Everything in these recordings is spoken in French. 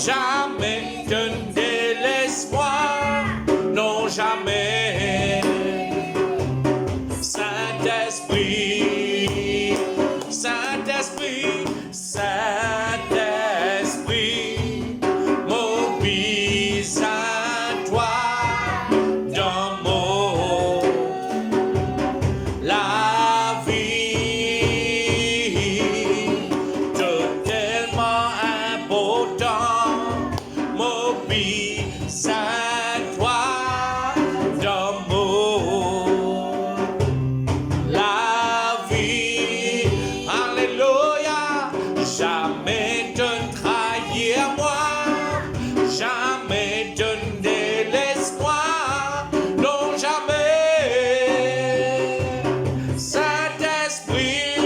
jamais de désespoir, non jamais. Saint-Esprit, Saint-Esprit, Saint-Esprit, m'obéis à toi dans mon la vie, totalement important, m'obéis à toi dans mon la vie. Alléluia, jamais de trahir moi, jamais de l'espoir, non jamais. Saint-Esprit,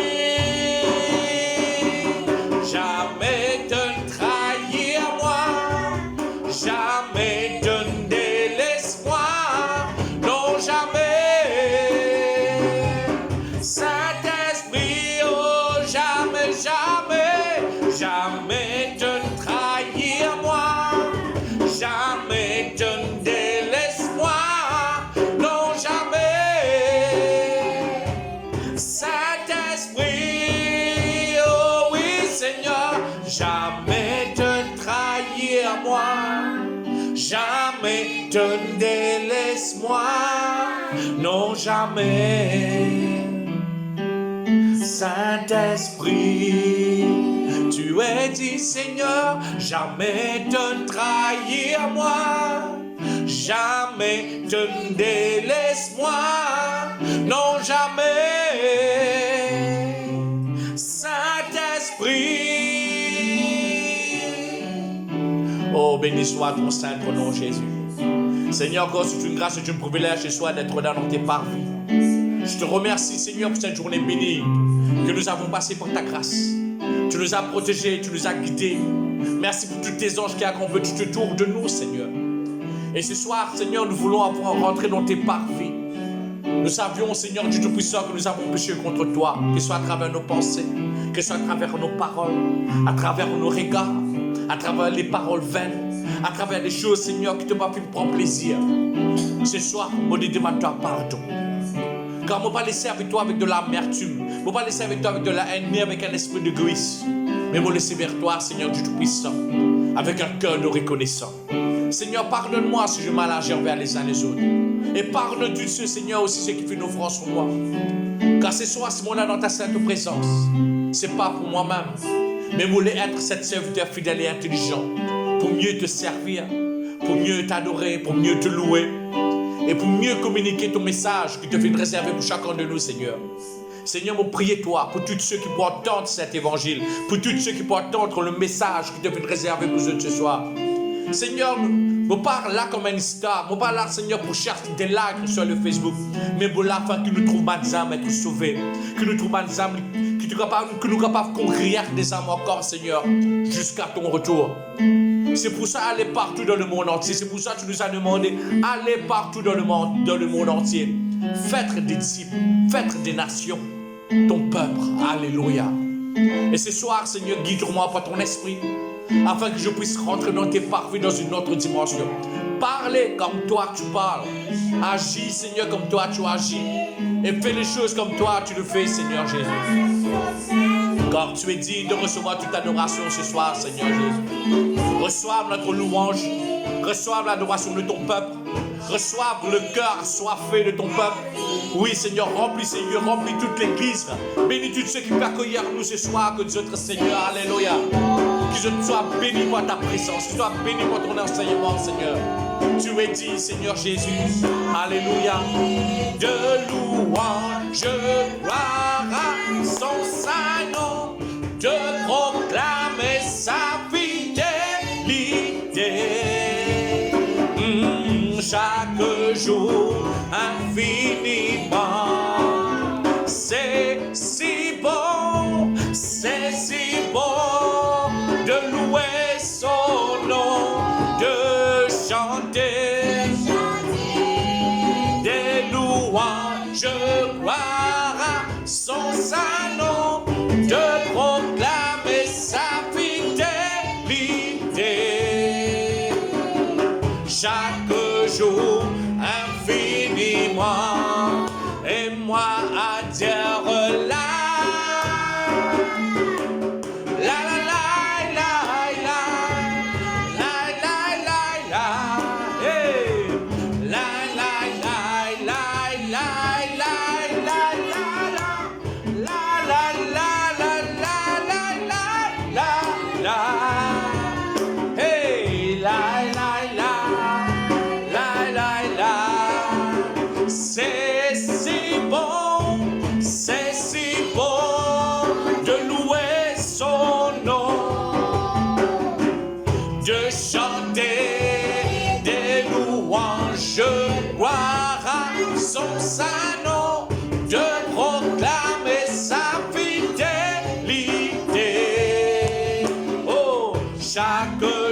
jamais de trahir moi, jamais de l'espoir, non jamais. Saint-Esprit, oh jamais, jamais, jamais de trahir moi, jamais de l'espoir, non jamais. Saint-Esprit, oh oui Seigneur, jamais de trahir moi, jamais de l'espoir, non jamais. Saint-Esprit, tu es dit Seigneur, jamais de trahir moi, jamais de l'espoir, non jamais. Saint-Esprit, oh béni soit ton saint nom Jésus. Seigneur, encore c'est une grâce et un privilège ce soir d'être là dans tes parvis. Je te remercie Seigneur pour cette journée bénie que nous avons passée par ta grâce. Tu nous as protégés, tu nous as guidés. Merci pour tous tes anges qui accompagnent tout autour de nous Seigneur. Et ce soir Seigneur, nous voulons rentrer dans tes parvis. Nous savions Seigneur Dieu Tout-Puissant que nous avons péché contre toi, que ce soit à travers nos pensées, que ce soit à travers nos paroles, à travers nos regards, à travers les paroles vaines, à travers les choses Seigneur qui te pas fait prendre plaisir. Ce soir, on te demande toi pardon. Car on ne va pas laisser avec toi avec de l'amertume. On ne va pas laisser avec toi avec de la haine, ni avec un esprit de d'égoïsme. Mais on va laisser vers toi, Seigneur Dieu Tout-Puissant, avec un cœur de reconnaissant. Seigneur, pardonne-moi si je mal agi envers les uns les autres. Et pardonne tous ceux, Seigneur, aussi ceux qui font une offrande sur moi. Car ce soir, si on est dans ta sainte présence, ce n'est pas pour moi-même, mais voulais être cette serviteur fidèle et intelligent pour mieux te servir, pour mieux t'adorer, pour mieux te louer. Et pour mieux communiquer ton message qui te fait réserver pour chacun de nous, Seigneur. Seigneur, je prie toi pour tous ceux qui pourront entendre cet évangile, pour tous ceux qui pourront entendre le message qui te fait réserver pour eux ce soir. Seigneur, je parle là comme une star, je parle là, Seigneur, pour chercher des likes sur le Facebook, mais pour là, afin que nous trouvions des âmes et que nous sauver, que nous trouvions des âmes, que nous sommes capables de conquérir des âmes encore, Seigneur, jusqu'à ton retour. C'est pour ça, allez partout dans le monde entier. C'est pour ça que tu nous as demandé, allez partout dans le monde entier. Faites des disciples, faites des nations, ton peuple. Alléluia. Et ce soir, Seigneur, guide-moi par ton esprit, afin que je puisse rentrer dans tes parvis dans une autre dimension. Parlez comme toi tu parles. Agis, Seigneur, comme toi tu agis. Et fais les choses comme toi tu le fais, Seigneur Jésus. Car tu es digne de recevoir toute adoration ce soir, Seigneur Jésus. Reçoive notre louange, reçoive l'adoration de ton peuple, reçoive le cœur assoiffé de ton peuple. Oui, Seigneur, remplis, Seigneur, remplis toute l'église. Bénis tous ceux qui peuvent accueillir nous ce soir, que notre Seigneur, alléluia. Que je sois béni par ta présence, que je sois béni par ton enseignement, Seigneur. Tu es dit, Seigneur Jésus, alléluia. De louange, gloire à son saint nom, de proclamer sa fidélité. Chaque jour, infiniment, c'est si bon de louer son nom, de chanter des louanges, gloire à son saint nom, de proclamer sa fidélité.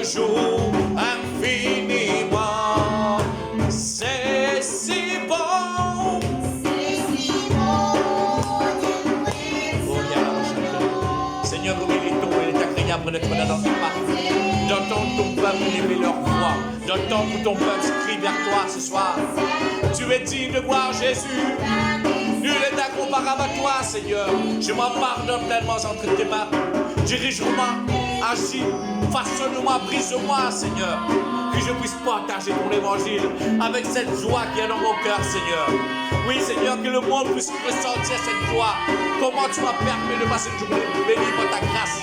jour infiniment. C'est si bon. C'est si bon de louer son. Seigneur, nous méritons, il est agréable d'être dans notre partie. D'entendre ton peuple élever leur voix, d'entendre ton peuple crie vers toi ce soir. Tu es digne de gloire, Jésus. Nul n'est incomparable à toi, Seigneur. Je m'empare pleinement entre tes mains. Dirige-moi, agis, façonne-moi, brise-moi, Seigneur. Que je puisse partager ton évangile avec cette joie qui est dans mon cœur, Seigneur. Oui, Seigneur, que le monde puisse ressentir cette joie. Comment tu m'as permis de passer une journée bénie par ta grâce.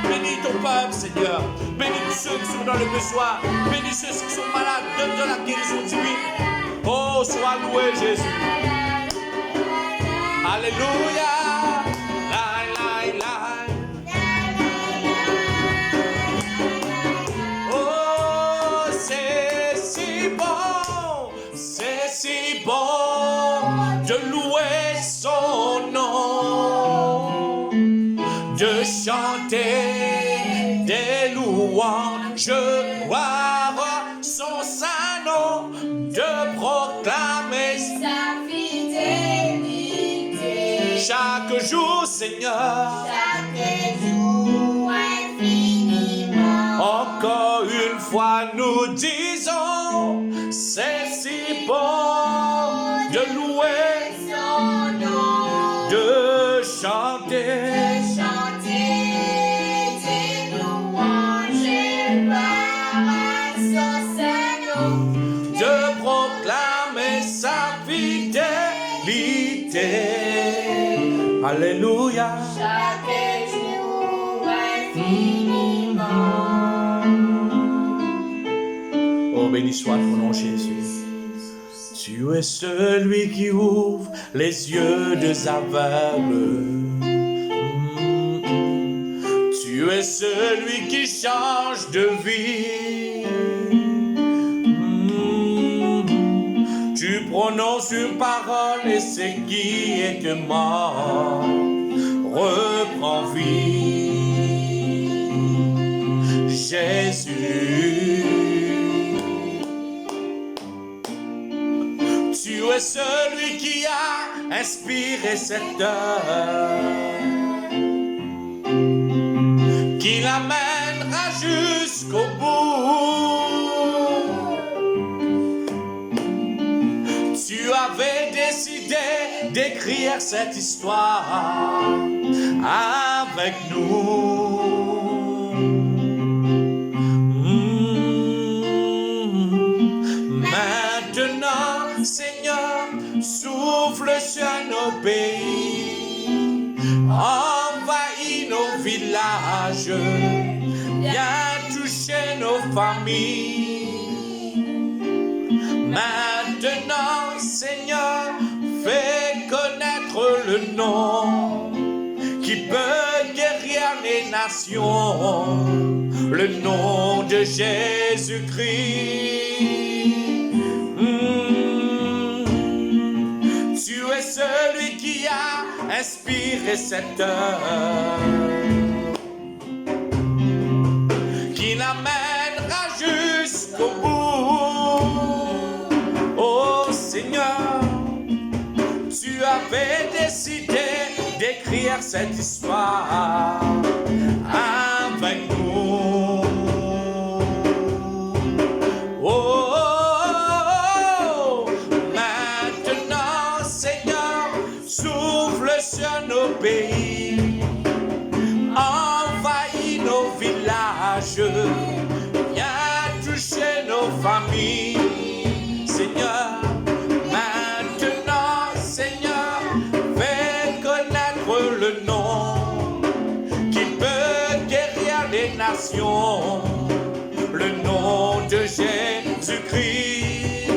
Bénis ton peuple, Seigneur. Bénis ceux qui sont dans le besoin. Bénis ceux qui sont malades. Donne de la guérison divine. Oh, sois loué, Jésus. Alléluia. Oh, c'est si bon de louer son nom, de chanter des louanges, gloire son saint nom, de proclamer sa fidélité. Chaque jour, Seigneur, chaque jour infiniment. Encore une fois, nous disons, c'est si bon de louer son nom, de chanter des louanges, gloire son saint nom, de proclamer sa fidélité. Alléluia. Chaque jour infiniment. Oh, béni soit ton nom, Jésus. Tu es celui qui ouvre les yeux des aveugles. Tu es celui qui change de vie. Tu prononces une parole et ce qui est mort reprend vie. Jésus, tu es celui qui a inspiré cette heure, qui l'amènera jusqu'au bout. Tu avais décidé d'écrire cette histoire avec nous. Maintenant, Seigneur, souffle sur nos pays, envahis nos villages, viens toucher nos familles. Maintenant, Seigneur, fais connaître le nom qui peut guérir les nations, le nom de Jésus-Christ. Tu es celui qui a inspiré cette heure, qui l'amènera jusqu'au bout. Oh Seigneur, tu avais décidé d'écrire cette histoire avec nous. Oh, maintenant Seigneur, souffle sur nos pays, envahis nos villages, viens toucher nos familles. Seigneur, maintenant, Seigneur, fais connaître le nom qui peut guérir les nations, le nom de Jésus-Christ.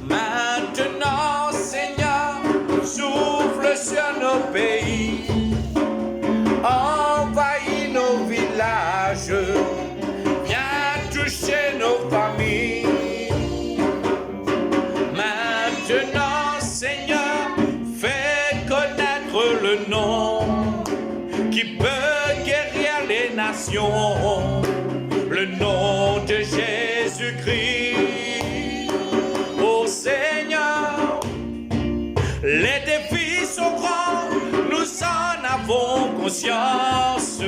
Maintenant, Seigneur, souffle sur nos pays, envahis nos villages, viens toucher nos familles. Maintenant, Seigneur, fais connaître le nom qui peut guérir les nations, nom de Jésus-Christ. Oh Seigneur, les défis sont grands, nous en avons conscience.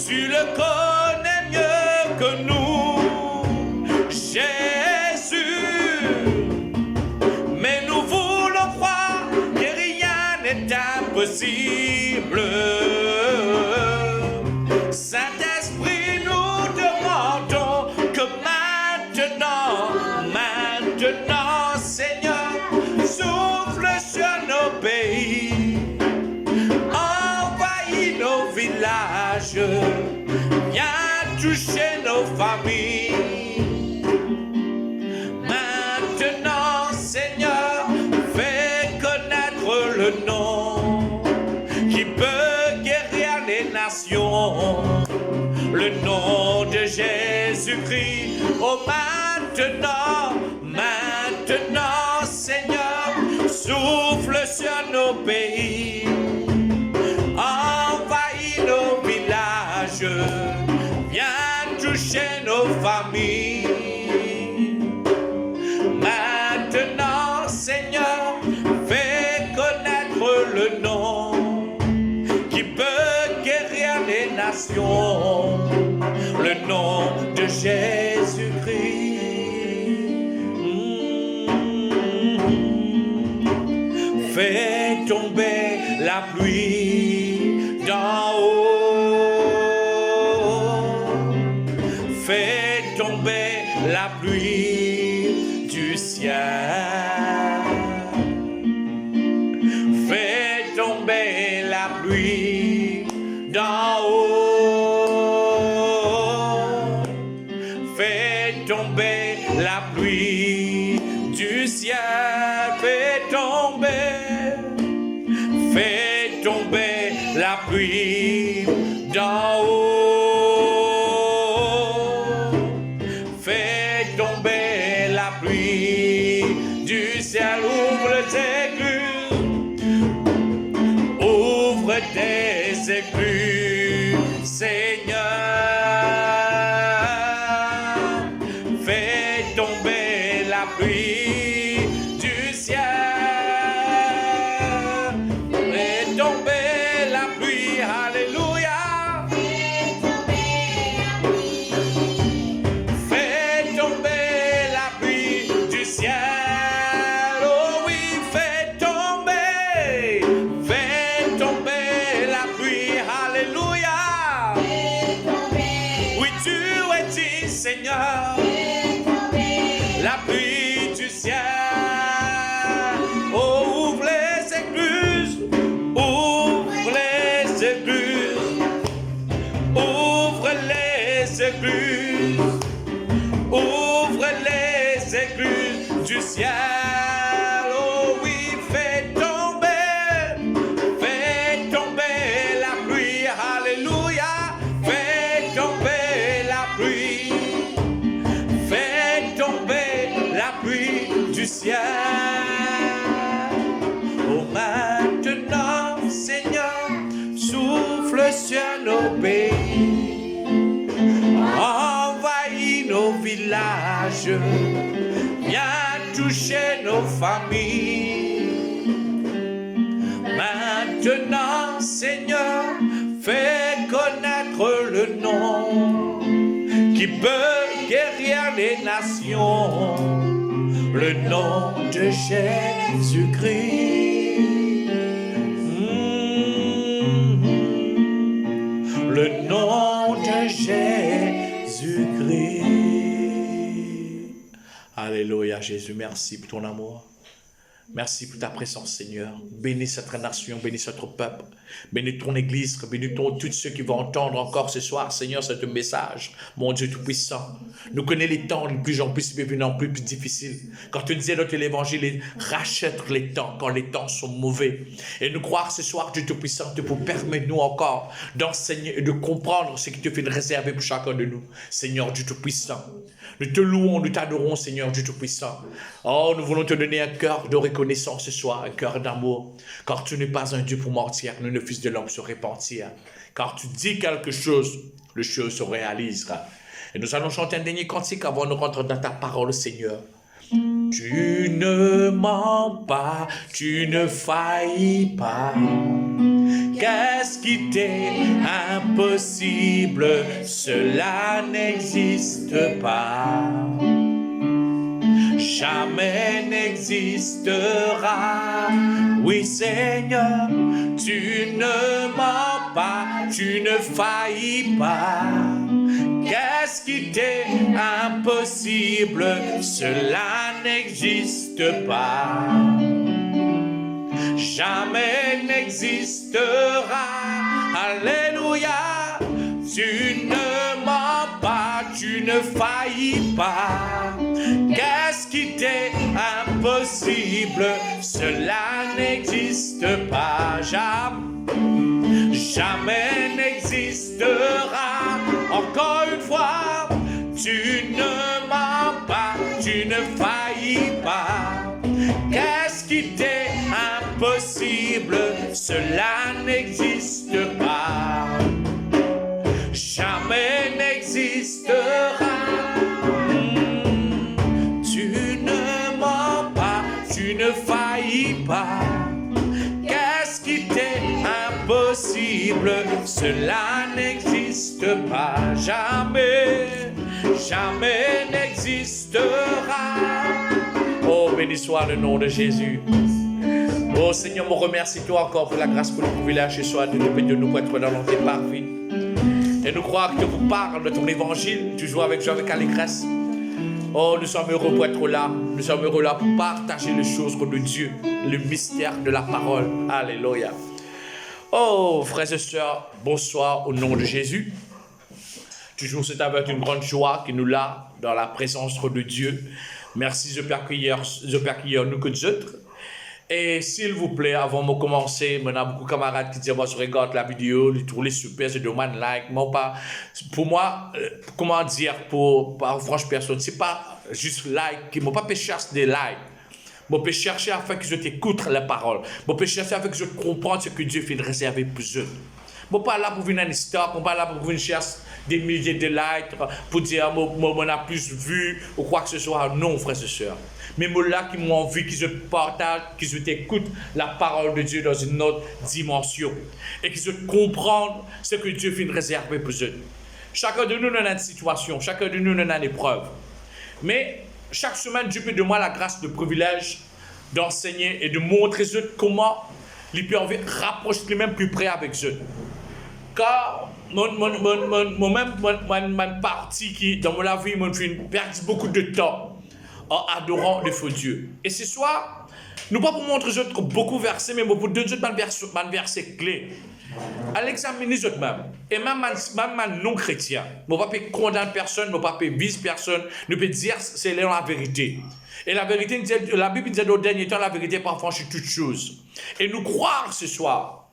Tu le connais mieux que nous, Jésus. Mais nous voulons croire que rien n'est impossible. Saint-Esprit, nous demandons que maintenant, Seigneur, souffle sur nos pays, envahis nos villages, viens toucher nos familles. Maintenant, Seigneur, fais connaître le nom qui peut guérir les nations, le nom de Jésus-Christ. Oh, maintenant, Seigneur, souffle sur nos pays, envahis nos villages, viens toucher nos familles. Maintenant, Seigneur, fais connaître le nom qui peut guérir les nations, le nom de Jésus-Christ. Fais tomber la pluie d'en haut, fais tomber la pluie du ciel, fais tomber la pluie d'en haut, fais tomber la pluie du ciel, fais tomber la pluie d'en haut, fais tomber la pluie du ciel, ouvre tes écluses, Seigneur, fais tomber la pluie du ciel. Seigneur, la pluie du ciel, oh, ouvre les écluses, ouvre les écluses, ouvre les écluses, ouvre les écluses du ciel, oh oui, fais tomber la pluie, alléluia, fais tomber la pluie. Du ciel. Oh, maintenant, Seigneur, souffle sur nos pays, envahis nos villages, viens toucher nos familles. Maintenant, Seigneur, fais connaître le nom qui peut guérir les nations, le nom de Jésus-Christ, le nom de Jésus-Christ. Alléluia Jésus, merci pour ton amour. Merci pour ta présence, Seigneur. Bénis cette nation, bénis notre peuple. Bénis ton Église, bénis tous ceux qui vont entendre encore ce soir, Seigneur, ce message. Mon Dieu Tout-Puissant, nous connaissons les temps de plus en plus difficiles. Quand tu disais dans l'Évangile, rachète les temps quand les temps sont mauvais. Et nous croire ce soir, Dieu Tout-Puissant, pour permettre-nous encore d'enseigner et de comprendre ce qui te fait réserver pour chacun de nous. Seigneur Dieu Tout-Puissant, nous te louons, nous t'adorons, Seigneur Dieu Tout-Puissant. Oh, nous voulons te donner un cœur de reconnaissance. connaissance ce soir, un cœur d'amour. Car tu n'es pas un Dieu pour mentir, ni le Fils de l'homme se repentir. Car tu dis quelque chose, le chose se réalisera. Et nous allons chanter un dernier cantique avant de rentrer dans ta parole, Seigneur. Tu ne mens pas, tu ne faillis pas. Qu'est-ce qui t'est impossible? Cela n'existe pas. Jamais n'existera. Oui, Seigneur, tu ne mens pas, tu ne faillis pas. Qu'est-ce qui t'est impossible? Cela n'existe pas. Jamais n'existera. Alléluia. Tu ne mens pas, tu ne faillis pas. Qu'est-ce qui t'est impossible? Cela n'existe pas. Jamais n'existera. Encore une fois, tu ne mens pas, tu ne faillis pas. Qu'est-ce qui t'est impossible? Cela n'existe pas. Jamais n'existera. Tu ne mens pas, tu ne faillis pas. Qu'est-ce qui t'est impossible? Cela n'existe pas. Jamais, jamais n'existera. Oh, béni soit le nom de Jésus. Oh Seigneur, me remercie-toi encore pour la grâce, pour le privilège ce soir de nous être dans tes parvis. Et nous croyons que tu vous parles de ton évangile, tu joues avec allégresse. Oh, nous sommes heureux pour être là. Nous sommes heureux là pour partager les choses de Dieu, le mystère de la parole. Alléluia. Oh, frères et sœurs, bonsoir au nom de Jésus. Toujours c'est avec une grande joie que nous là dans la présence de Dieu. Merci de accueillir nous que nous autres. Et s'il vous plaît, avant de commencer, il y a beaucoup de camarades qui disent, moi je regarde la vidéo, ils trouvent les super, je demande like. Moi, pas, pour moi, comment dire, par franche personne, c'est pas juste like, je ne peux pas chercher des likes. Je peux chercher afin que je t'écoute la parole. Je peux chercher afin que je comprenne ce que Dieu fait de réserver pour eux. Je ne suis pas là pour venir une histoire, je ne suis pas là pour venir chercher des milliers de likes, pour dire on a plus vu ou quoi que ce soit. Non, frères et sœurs. Mais moi là qui m'ont envie, qui je partage, qui je t'écoute la parole de Dieu dans une autre dimension. Et qui je comprendre ce que Dieu fait de réserver pour eux. Chacun de nous a une situation, chacun de nous a une épreuve. Mais chaque semaine, Dieu peut donner moi la grâce, le privilège d'enseigner et de montrer eux comment il peut rapprocher lui-même plus près avec eux. Car mon partie qui, dans ma vie, m'a fait perdre beaucoup de temps en adorant le faux Dieu. Et ce soir, nous pas pour montrer aux autres beaucoup de versets, mais pour deux autres versets clés. À l'examiner eux-mêmes. Et même non-chrétien. Je ne peux pas condamner personne, je ne peux pas viser personne, je peux dire c'est la vérité. Et la vérité, la Bible dit au dernier temps, la vérité pas franchir toutes choses. Et nous croire ce soir,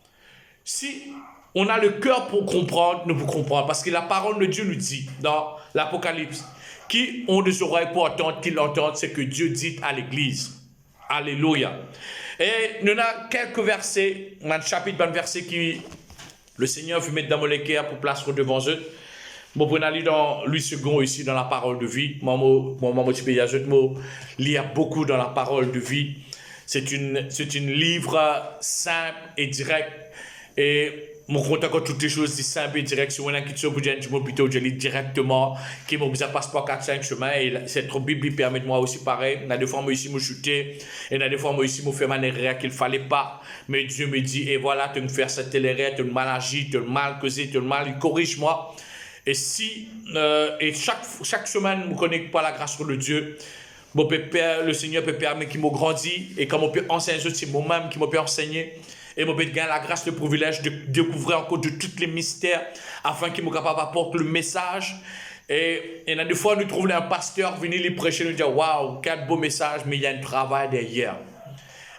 si on a le cœur pour comprendre, nous pouvons comprendre. Parce que la parole de Dieu nous dit dans l'Apocalypse, qui ont des oreilles pour entendre, qu'ils entendent ce que Dieu dit à l'Église. Alléluia. Et nous avons quelques versets, un chapitre, un verset qui le Seigneur veut mettre dans mon cœur pour placer devant eux. Je vais aller dans Louis II ici dans la parole de vie. Moi, je lis beaucoup dans la parole de vie. C'est une livre simple et direct. Et mon compte encore toutes les choses simples et directes. Si on a une question pour dire, je lis directement. Qui m'a besoin de passeport 4-5 chemins. Et cette Bible permet de moi aussi pareil. Il y a des fois, moi ici, je chuté. Et il y a des fois, moi ici, je fais une erreur qu'il ne fallait pas. Mais Dieu me dit, et voilà, tu me fais cette erreur, tu as mal agi, tu as mal causé, tu as mal, il corrige-moi. Et si, et chaque semaine, je ne connais pas la grâce de Dieu. Le Seigneur peut permettre qu'il m'a grandi. Et comme on peut enseigner, c'est moi-même qui m'a enseigné. Et je peux gagner la grâce, le privilège de découvrir encore de tous les mystères afin qu'il soit capable d'apporter le message. Et il y a des fois, nous trouvons un pasteur venir les prêcher, nous dire waouh, quel beau message, mais il y a un travail derrière.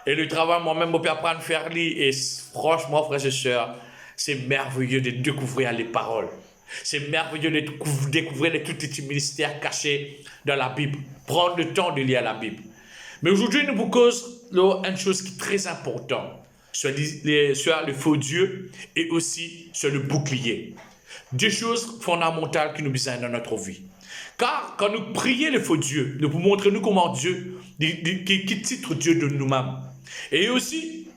Et le travail, moi-même, je peux apprendre à faire lire. Et franchement, frères et sœurs, c'est merveilleux de découvrir les paroles. C'est merveilleux de découvrir tous les petits mystères cachés dans la Bible. Prendre le temps de lire la Bible. Mais aujourd'hui, nous vous cause une chose qui est très importante sur le faux Dieu et aussi sur le bouclier. Deux choses fondamentales qui nous besoin dans notre vie. Car quand nous prions le faux Dieu, nous pouvons montrer nous comment Dieu, qui titre Dieu de nous-mêmes. Et aussi,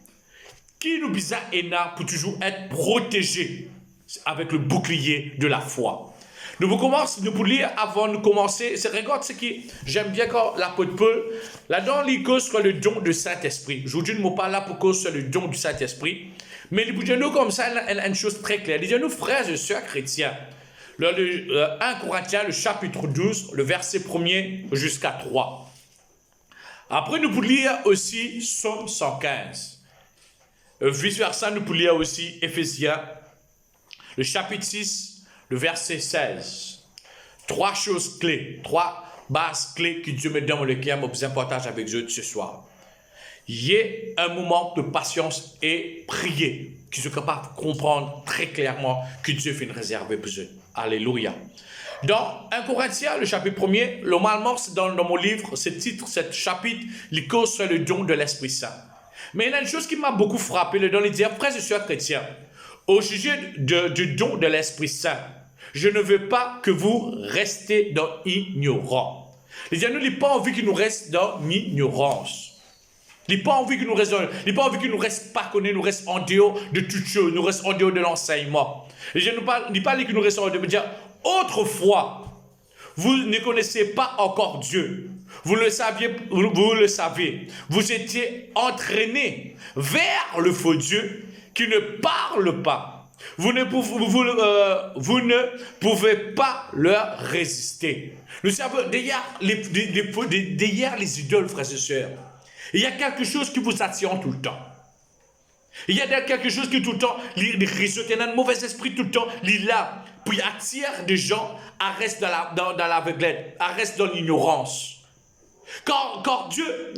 qui nous besoin pour toujours être protégés avec le bouclier de la foi. Nous pouvons lire avant de commencer. Regarde ce qui, j'aime bien quand l'apôtre Paul, là-dedans, il cause sur le don du Saint-Esprit. Aujourd'hui, nous ne sommes pas là pour cause sur le don du Saint-Esprit. Mais il dit nous comme ça, une chose très claire. Il dit nous, frères et sœurs chrétiens, le 1 Corinthiens, le chapitre 12, le verset 1er jusqu'à 3. Après, nous pouvons lire aussi Psaume 115. Vice-versa, nous pouvons lire aussi Éphésiens, le chapitre 6, le verset 16. Trois choses clés, trois bases clés que Dieu me donne dans le cœur, je vous partage avec Dieu ce soir. Il y a un moment de patience et prier, qui sont capables de comprendre très clairement que Dieu fait une réserve pour eux. Alléluia. Dans 1 Corinthiens, le chapitre 1er, normalement, dans mon livre, ce titre, ce chapitre, il cause sur le don de l'Esprit Saint. Mais il y a une chose qui m'a beaucoup frappé, le don, il dit, frères et sœurs chrétiens, au sujet du don de l'Esprit Saint, je ne veux pas que vous restiez dans l'ignorance. Les gens, nous n'avons pas envie qu'ils nous restent dans l'ignorance. Il n'a pas envie qu'il nous reste, il n'a pas envie qu'il nous reste pas connus, nous reste en dehors de toute chose, nous reste en dehors de l'enseignement. Les gens ne pas qu'il nous reste en dehors de dire, autrefois, vous ne connaissez pas encore Dieu. Vous le saviez, vous le savez. Vous étiez entraînés vers le faux Dieu qui ne parle pas. Vous ne pouvez pas leur résister. Nous savons, derrière les idoles, frères et sœurs, il y a quelque chose qui vous attire tout le temps. Il y a quelque chose qui tout le temps, il réseaute, il y a un mauvais esprit tout le temps, il est là, puis attire des gens à rester dans l'aveuglette, à rester dans l'ignorance. Quand Dieu,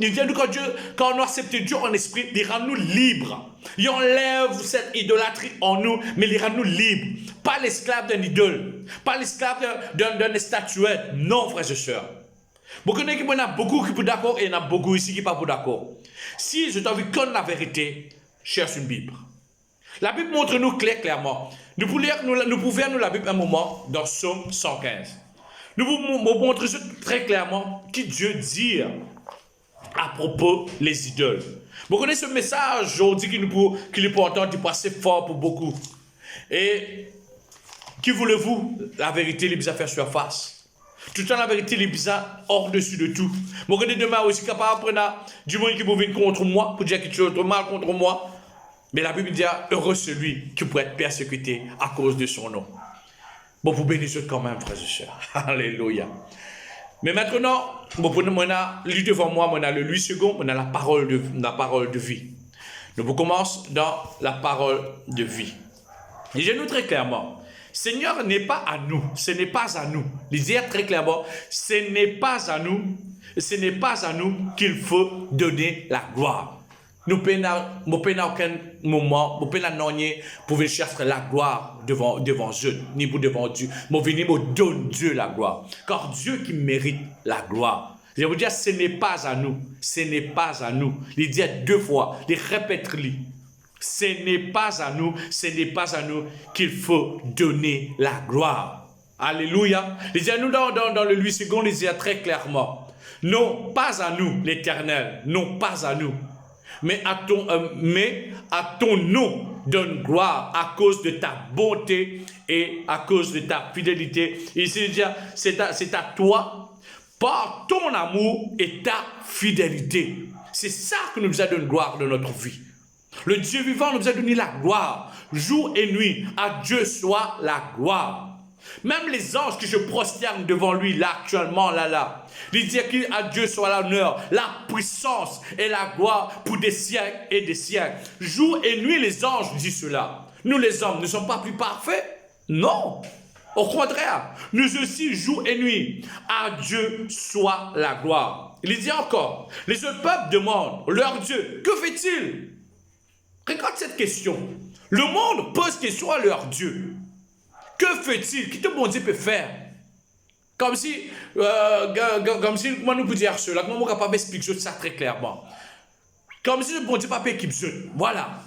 quand on accepte Dieu en esprit, il rend nous libres. Il enlève cette idolâtrie en nous, mais il rend nous libres. Pas l'esclave d'un idole, pas l'esclave d'une statuette. Non, frères et sœurs. Vous connaissez qu'il y en a beaucoup qui sont d'accord et il y en a beaucoup ici qui ne sont pas d'accord. Si je t'ai envie de connaître la vérité, cherche une Bible. La Bible montre-nous clairement. Nous pouvons lire la Bible un moment dans Psaume 115. Nous vous montrons très clairement ce que Dieu dit à propos des idoles. Vous connaissez ce message aujourd'hui qu'il est important, qui est assez fort pour beaucoup. Et qui voulez-vous? La vérité, les bizarres faire surface. Tout le temps, la vérité, les bizarres hors-dessus de tout. Vous connaissez demain aussi capable de prendre du monde qui peut venir contre moi, pour dire quelque chose de mal contre moi. Mais la Bible dit, heureux celui qui peut être persécuté à cause de son nom. Bon, vous bénissez quand même, frères et sœurs. Alléluia. Mais maintenant, on a lu devant moi, on a le 8 secondes, on a la parole de vie. Donc, on commence dans la parole de vie. Et je nous très clairement, Seigneur n'est pas à nous, ce n'est pas à nous. Lisez très clairement, ce n'est pas à nous qu'il faut donner la gloire. Nous ne pouvons à aucun moment, nous pouvons chercher la gloire devant Dieu, ni devant Dieu. Nous venons donner Dieu la gloire. Car Dieu qui mérite la gloire. Je veux dire, ce n'est pas à nous. Ce n'est pas à nous. Il dit deux fois, il répète-le. Ce n'est pas à nous qu'il faut donner la gloire. Alléluia. Il dit à nous dans le 8 secondes, il dit très clairement. Non, pas à nous, l'Éternel. Non, pas à nous. Mais à ton nom donne gloire à cause de ta bonté et à cause de ta fidélité. Ici, c'est à toi, par ton amour et ta fidélité. C'est ça que nous a donné gloire dans notre vie. Le Dieu vivant nous a donné la gloire. Jour et nuit, à Dieu soit la gloire. Même les anges qui se prosternent devant lui, là, actuellement, là. Il dit qu'à Dieu soit l'honneur, la puissance et la gloire pour des siècles et des siècles. Jour et nuit, les anges disent cela. Nous, les hommes, ne sommes pas plus parfaits? Non. Au contraire, nous aussi, jour et nuit, à Dieu soit la gloire. Il dit encore, les autres peuples demandent, leur Dieu, que fait-il? Regarde cette question. Le monde pose question à leur Dieu. Que fait-il? Qu'est-ce que mon Dieu peut faire? Comme si, comment nous pouvons dire cela? Comment on est capable d'expliquer ça très clairement? Comme si le bon Dieu pas équipe jeune. Voilà.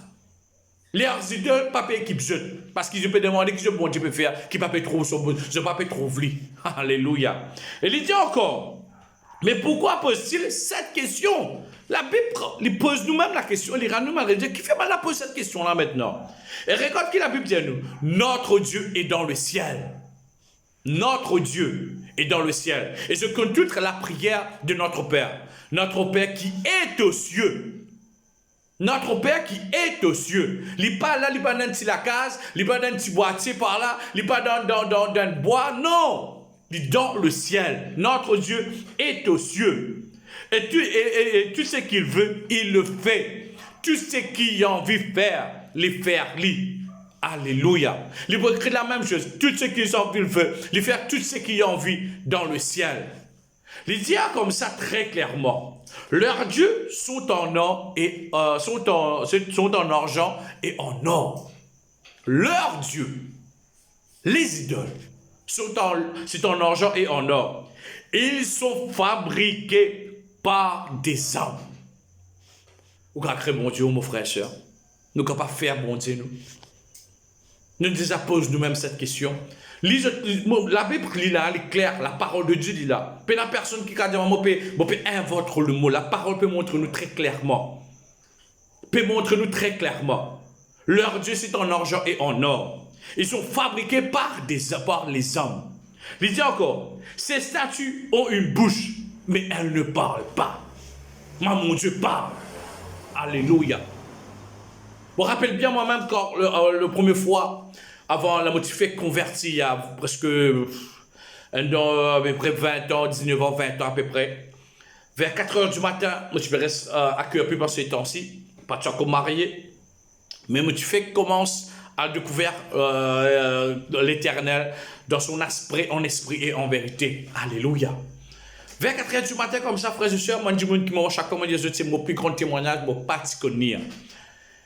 Les idoles pas équipe jeune. Parce qu'ils peuvent demander que le bon Dieu peut faire, qu'il ne peut pas trouver son bon, je ne peux pas trouver. Alléluia. Et il dit encore, mais pourquoi pose-t-il cette question? La Bible il pose nous-mêmes la question, il rend nous-mêmes, il dit, qui fait mal à poser cette question-là maintenant? Et regarde que la Bible dit à nous, notre Dieu est dans le ciel. Notre Dieu est dans le ciel. Et je compte toute la prière de notre Père. Notre Père qui est aux cieux. Notre Père qui est aux cieux. Il n'est pas là, il n'est pas dans une petite case, il n'est pas dans un petit boîtier par là, il n'est pas dans un bois. Non, il est dans le ciel. Notre Dieu est aux cieux. Et tout ce qu'il veut, il le fait. Tout ce qu'il a envie de faire, les faire, lui. Alléluia. Il veut écrire la même chose. Tout ce qu'il a envie de faire, il fait tout ce qu'il a envie dans le ciel. Il dit comme ça très clairement. Leurs dieux sont en or et sont en argent et en or. Leurs dieux, les idoles, c'est en argent et en or. Ils sont fabriqués par des hommes. Vous pouvez créer bon Dieu, mon frère et soeur. Nous ne pouvons pas faire bon Dieu, nous. Nous nous posons nous-mêmes cette question. La Bible est claire, la parole de Dieu est là. Puis la personne qui a dit, on peut inventer le mot. La parole peut montrer nous très clairement. Peut montrer nous très clairement. Leur Dieu, c'est en argent et en or. Ils sont fabriqués par les hommes. Il dit encore, ces statues ont une bouche, mais elles ne parlent pas. Mon Dieu parle. Alléluia. Je me rappelle bien moi-même quand la première fois, avant la motivée convertie, il y a presque à peu près 20 ans, 19 ans, 20 ans à peu près. Vers 4 heures du matin, je me reste à cœur plus par ces temps-ci, pas de encore marié, mais motivée commence à découvrir l'Éternel dans son esprit, en esprit et en vérité. Alléluia. Vers 4 heures du matin, comme ça, frères et sœurs, moi, je dis que chacun me dit, c'est mon plus grand témoignage, mon parti connaître.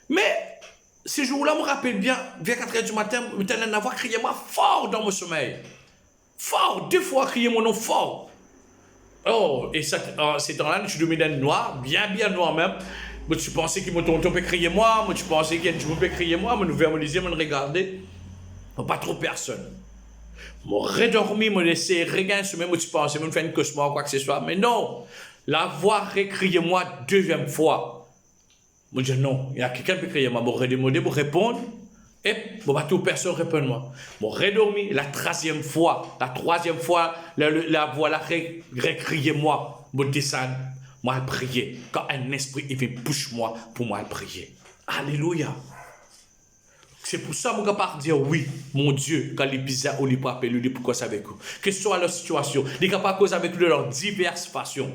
Mais, ce jour-là, je me rappelle bien, vers 4 heures du matin, je me avoir crié moi fort dans mon sommeil. Fort, 2 fois crié mon nom fort. Oh, et ces temps-là, je suis dormi dans le noir, bien noir même. Mais tu pensais que mon tonton peut crier moi, mais tu pensais qu'il y a une peut crier moi, mais nous verrons les yeux, me regarder. Pas trop personne. Je me redormi, me laisser regarder sur moi, tu pensais, me faire une cauchemar ou quoi que ce soit. Mais non, la voix récrié moi 2e fois. Je dis non, il y a quelqu'un qui crier moi, je redemandé pour répondre. Et pas tout personne répond moi. Je redormi la 3e fois, la voix là récrié moi, je descends, moi prier. Quand un esprit il vient pousse moi pour moi prier. Alléluia. C'est pour ça que je peux dire oui, mon Dieu, quand il est bizarre ou il peut appeler lui, pourquoi c'est avec vous. Que ce soit la situation, il est capable de causer avec lui dans diverses façons.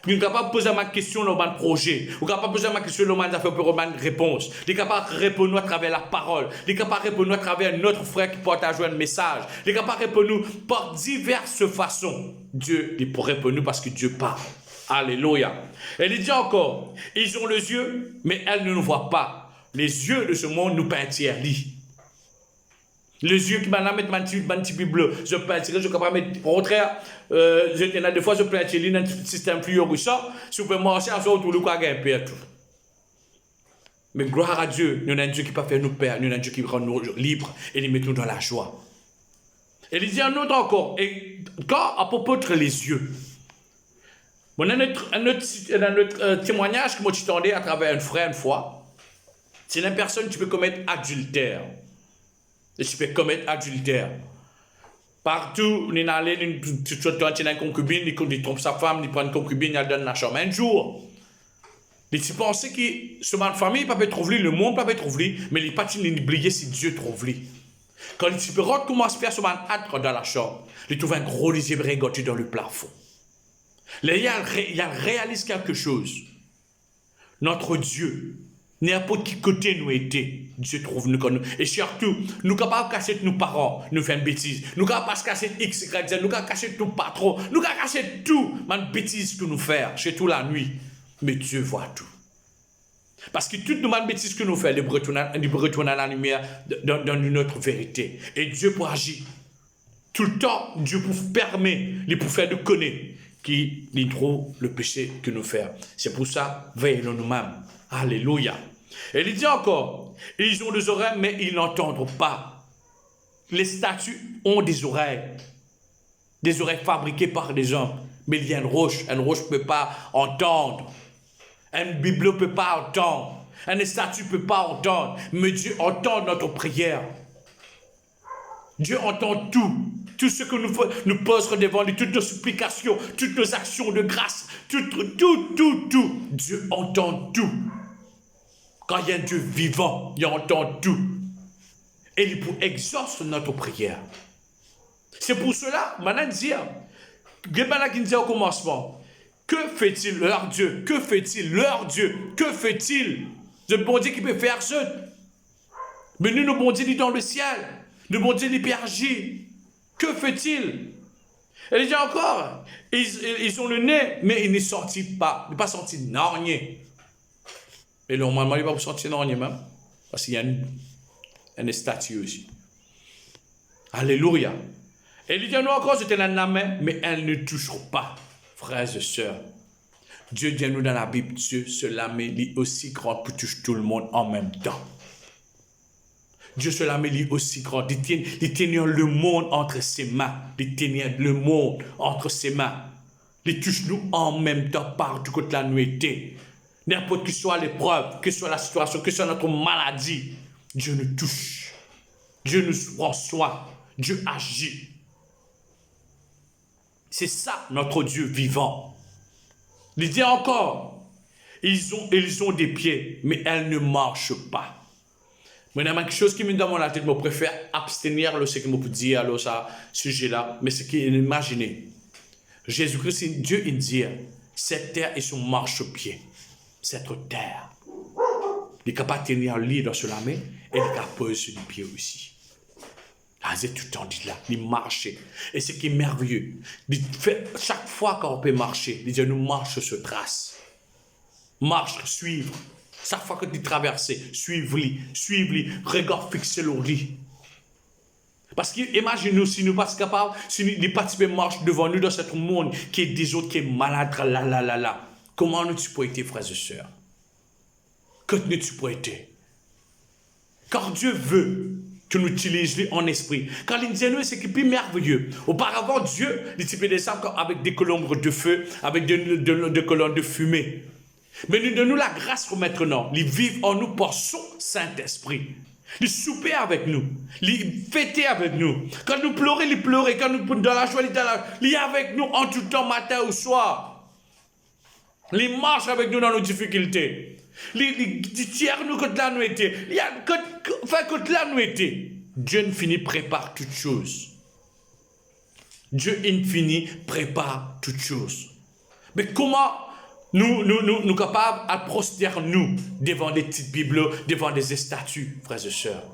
Il est capable de poser ma question dans mon projet. Il est capable de poser ma question dans mon affaire pour une réponse. Il est capable de répondre à travers la parole. Il est capable de répondre à travers notre frère qui partage un message. Il est capable de répondre par diverses façons. Dieu, il peut répondre parce que Dieu parle. Alléluia. Et il dit encore, ils ont les yeux, mais elles ne nous voient pas. Les yeux de ce monde nous peintirent. Les yeux qui m'ont mis un petit bleu, je peux attirer, je peux pas mettre. Au contraire, il y en a des fois, je peux attirer dans un système plus ruissant. Si vous pouvez marcher à autour de quoi gagner tout. Mais gloire à Dieu, nous avons un Dieu qui peut faire nous perdre, nous avons un Dieu qui rend nous libres et nous met nous dans la joie. Et il dit un autre encore, et quand à propos de les yeux, on a un autre témoignage que moi je t'entendais à travers un frère une fois. C'est une personne qui peut commettre adultère. Et tu peux commettre adultère. Partout, il y a une concubine, il trompe sa femme, il prend une concubine, il donne la chambre. Un jour, il tu pensais que ce man famille ne peut pas trouver, le monde ne peut pas trouver, mais il n'est pas oublié si Dieu trouve lui. Quand il peut commencer à faire ce man entre dans la chambre, il trouve un gros lisier brégoté dans le plafond. Là, il réalise quelque chose. Notre Dieu, n'importe qui côté nous était, Dieu trouve nous comme nous. Et surtout, nous ne pouvons pas cacher nos parents, nous faire une bêtise. Nous ne pouvons pas cacher X, Y, Z, nous ne pouvons pas cacher nos patrons, nous ne pouvons pas cacher tout, une bêtise que nous faisons, surtout la nuit. Mais Dieu voit tout. Parce que toutes nos bêtises que nous faisons, ils retournent à la lumière dans notre vérité. Et Dieu peut agir. Tout le temps, Dieu peut permettre, il peut faire de connaître qui y trouve le péché que nous faisons. C'est pour ça, veillons nous-mêmes. Alléluia. Et il dit encore, ils ont des oreilles, mais ils n'entendent pas. Les statues ont des oreilles fabriquées par des hommes. Mais il y a une roche ne peut pas entendre. Une Bible ne peut pas entendre. Une statue ne peut pas entendre. Mais Dieu entend notre prière. Dieu entend tout. Tout ce que nous poserons devant lui, toutes nos supplications, toutes nos actions de grâce, tout. Dieu entend tout. Quand il y a un Dieu vivant, il entend tout. Et il exauce notre prière. C'est pour cela, maintenant dire, qui dit au commencement, que fait-il leur Dieu? Que fait-il leur Dieu? Que fait-il? Le bon Dieu qui peut faire ça. Mais nous, le bon Dieu, il est dans le ciel. Le bon Dieu, il peut agir. Que fait-il? Elle dit encore, ils ont le nez, mais il n'est sorti pas. Il n'est pas sorti nornier. Et normalement, il va pas sortir nornier même. Parce qu'il y a une statue aussi. Alléluia. Elle dit encore, c'était la main, mais elle ne touche pas, frères et sœurs. Dieu dit nous dans la Bible, Dieu se la met, il est aussi grand pour toucher tout le monde en même temps. Dieu se la met, il est aussi grand. Il tient le monde entre ses mains. Il tient le monde entre ses mains. Il touche nous en même temps partout que la nuit était. N'importe que soit l'épreuve, que soit la situation, que soit notre maladie, Dieu nous touche. Dieu nous prend soin. Dieu agit. C'est ça notre Dieu vivant. Il dit encore, ils ont des pieds, mais elles ne marchent pas. Mais il y a quelque chose qui me donne dans la tête, je préfère abstenir de ce que je peux dire à ce sujet-là, mais c'est qu'imaginer. Jésus-Christ, Dieu, il dit, cette terre est son marchepied. Cette terre. Il est capable de tenir le lit dans ce main et il est capable de poser sur les pieds aussi. Ah, c'est tout le temps dit là, il marche. Et ce qui est merveilleux, chaque fois qu'on peut marcher, il dit, nous marchons sur trace. Marche, suivre. Chaque fois que tu traverses, suivez-le, regard fixé sur lui. Parce que, imagine-nous, si nous ne sommes pas capables, si les participants marchent devant nous dans ce monde qui est des autres, qui est malade, là. Comment nous tu peux être, frères et sœurs? Que tu peux être? Car Dieu veut que nous utilisions en esprit. Car il dit nous, c'est plus merveilleux. Auparavant, Dieu, il typait des sables avec des colombes de feu, avec des colonnes de fumée. Mais nous donnons la grâce pour maintenant. Il vit en nous par son Saint-Esprit. Il souper avec nous. Il fêter avec nous. Quand nous pleurons, il pleure. Quand nous dans la joie, il est avec nous en tout temps, matin ou soir. Il marche avec nous dans nos difficultés. Il tire nous quand la nuit était. Quand la nuit était. Dieu infini prépare toutes choses. Dieu infini prépare toutes choses. Mais comment nous capables à prosterner nous devant des petites bibles, devant des statues, frères et sœurs?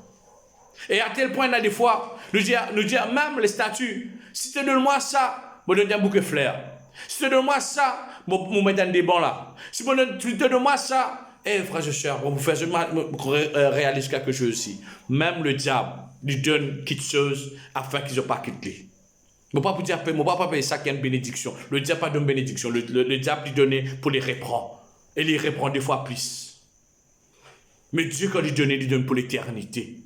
Et à tel point, là, des fois, nous dire même les statues, si tu donnes moi ça, je donne un bouquet de fleurs. Si tu donnes moi ça, je mets dans des bancs là. Si tu donnes moi ça, frères et sœurs, vous faites réaliser quelque chose aussi. Même le diable lui donne quelque chose afin qu'ils n'ont pas quitté. Je ne vais pas payer ça qui est une bénédiction. Le diable n'a pas de bénédiction. Le diable lui donnait pour les reprendre. Et il reprend des fois plus. Mais Dieu, quand il donne pour l'éternité.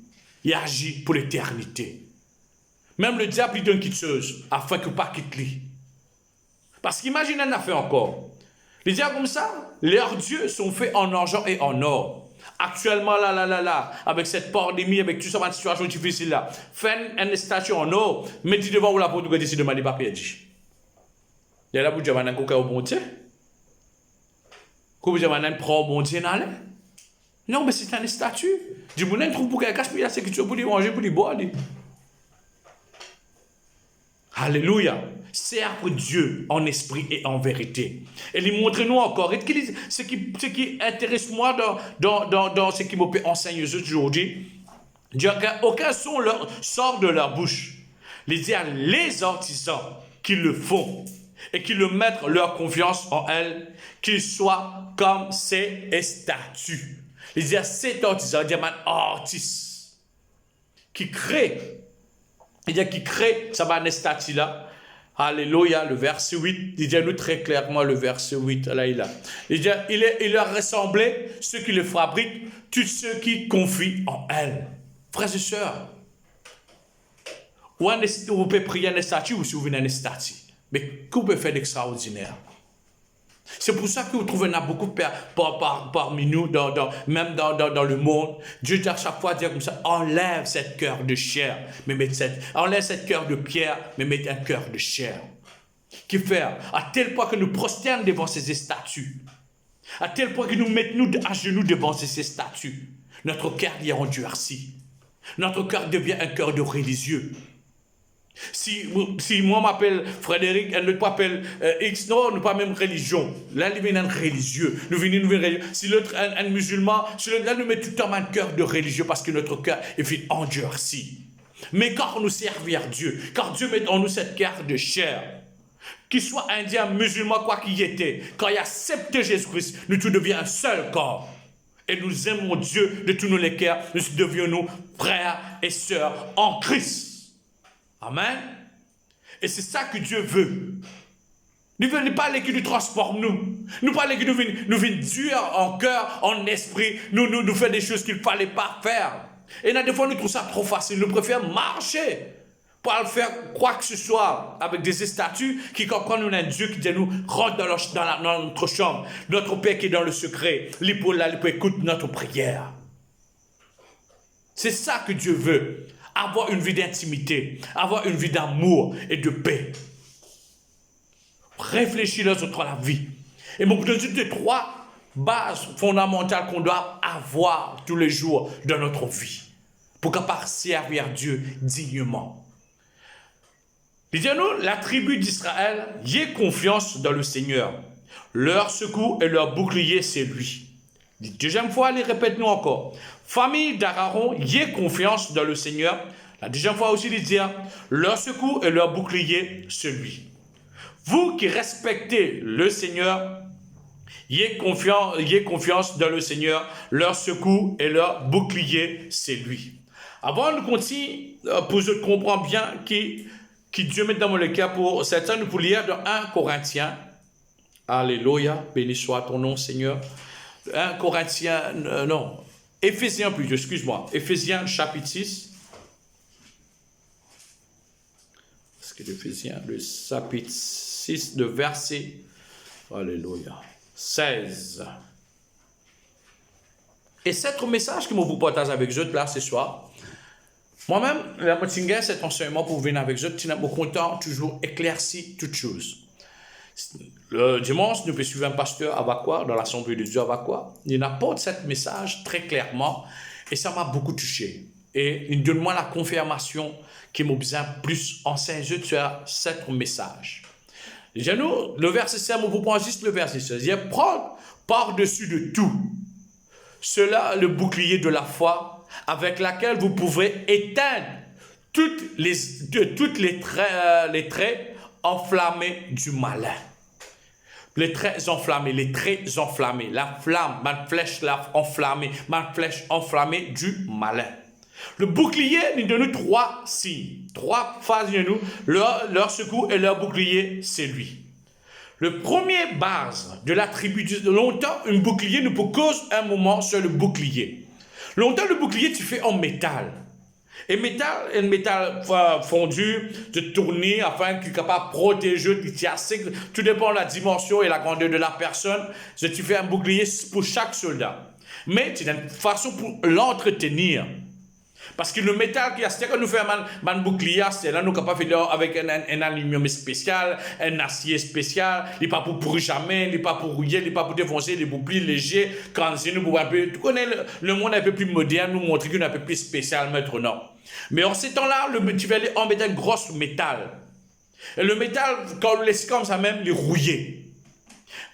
Il agit pour l'éternité. Même le diable lui donne quelque chose afin qu'il ne pas quitte lui. Parce qu'imagine un affaire encore. Les diables comme ça, leurs dieux sont faits en argent et en or. Actuellement, là, avec cette pandémie, avec toute cette situation difficile là, fais une statue en or, mettez devant vous la porte, vous décidez de demander pas perdu. Il y a là, vous dites, un coca au bon Dieu. Vous dites, un pro bon Dieu, non, mais c'est une statue. Du coup, on trouve pour qu'elle cache, puis il y a ce que tu peux manger, pour boire. Alléluia. Serve Dieu en esprit et en vérité. Et lui montre-nous encore. Et ce qui intéresse moi dans ce qui me enseigne aujourd'hui, aucun son sort de leur bouche. Les artisans qui le font et qui le mettent leur confiance en elle, qu'ils soient comme ces statues. Les cet artisan, un artiste qui crée. Il y a qui crée, ça va une statue là. Alléluia, le verset 8, il dit nous très clairement le verset 8, là il a. Il dit, il a ressemblé ceux qui le fabriquent, tous ceux qui confient en elle. Frères et sœurs, vous pouvez prier un statut ou si vous venez un statut, mais que vous pouvez faire d'extraordinaire? C'est pour ça que vous trouvez, il y en a beaucoup parmi nous, même dans le monde. Dieu dit à chaque fois, dire comme ça, enlève cette cœur de chair, enlève cette cœur de pierre, mais mettez un cœur de chair. Qui fait à tel point que nous prosternons devant ces statues, à tel point que nous mettons à genoux devant ces statues. Notre cœur est endurci. Notre cœur devient un cœur de religieux. Si moi m'appelle Frédéric, elle ne m'appelle X, non, nous pas même religion. Là, nous venons religieux. Nous venons religieux. Si l'autre un musulman, là, nous mettons tout le temps un cœur de religieux parce que notre cœur est fait endurci. Mais quand nous servir Dieu, quand Dieu met en nous cette cœur de chair, qu'il soit indien, musulman, quoi qu'il y était, quand il accepte Jésus-Christ, nous tout devient un seul corps. Et nous aimons Dieu de tous nos cœurs, nous devenons frères et sœurs en Christ. Amen. Et c'est ça que Dieu veut. Il ne veut pas qu'il nous transforme, nous parle qu'il nous vienne dur en cœur, en esprit, nous fait des choses qu'il ne fallait pas faire. Et là, des fois, nous trouvons ça trop facile. Nous préférons marcher pour faire quoi que ce soit avec des statues qui, quand nous avons un Dieu qui dit nous rentre dans notre chambre, notre Père qui est dans le secret, il peut écouter notre prière. C'est ça que Dieu veut. Avoir une vie d'intimité, avoir une vie d'amour et de paix. Réfléchir sur la vie. Et mon Dieu, c'est 3 bases fondamentales qu'on doit avoir tous les jours dans notre vie pour pouvoir servir Dieu dignement. Disons-nous, la tribu d'Israël y ait confiance dans le Seigneur. Leur secours et leur bouclier, c'est lui. Deuxième fois, allez, répète-nous encore. Famille d'Aaron, y ait confiance dans le Seigneur. La deuxième fois aussi, il dit, leur secours et leur bouclier, c'est lui. Vous qui respectez le Seigneur, y ait confiance dans le Seigneur. Leur secours et leur bouclier, c'est lui. Avant de continuer, pour que je comprends bien qui Dieu met dans mon cœur pour certains, nous pouvons lire dans 1 Corinthiens. Alléluia, béni soit ton nom, Seigneur. 1 Corinthiens, Éphésiens plutôt, excuse-moi. Éphésiens chapitre 6. Parce que l'Éphésiens, le chapitre 6 de verset, alléluia, 16. Et c'est un message que je vous partage avec vous là ce soir. Moi-même, la moitié cet enseignement pour venir avec vous, je suis content toujours éclaircir toutes choses. Le dimanche, nous pouvons suivre un pasteur à Vacois, dans l'Assemblée de Dieu à Vacois. Il apporte ce message très clairement et ça m'a beaucoup touché. Et il donne-moi la confirmation qu'il m'a besoin plus enseigner sur ce message. Déjà, nous, le verset 16, on vous prend juste le verset 16. Il dit, prendre par-dessus de tout, cela le bouclier de la foi, avec laquelle vous pouvez éteindre toutes les traits enflammés du malin. Les traits enflammés, la flamme, ma flèche enflammée du malin. Le bouclier nous donne 3 signes, 3 phases de nous. Leur secours et leur bouclier, c'est lui. Le premier base de la tribu, longtemps, un bouclier nous peut causer un moment sur le bouclier. Longtemps, le bouclier, tu fais en métal. Et un métal fondu, de tourner afin qu'il soit capable de protéger, tout dépend de la dimension et la grandeur de la personne. Tu fais un bouclier pour chaque soldat. Mais c'est une façon pour l'entretenir. Parce que le métal qui a, c'est quand nous faisons un bouclier, c'est là nous sommes capables de faire avec un aluminium spécial, un acier spécial, il n'est pas pour pourrir jamais, il n'est pas pour rouiller, il n'est pas pour défoncer les boucliers légers, quand c'est nous pour un peu, tu connais le monde un peu plus moderne, nous montrer qu'il est un peu plus spécial maintenant. Mais en ces temps-là, tu vas aller en mettre un gros métal. Et le métal, quand on le laisse comme ça même, il est rouillé.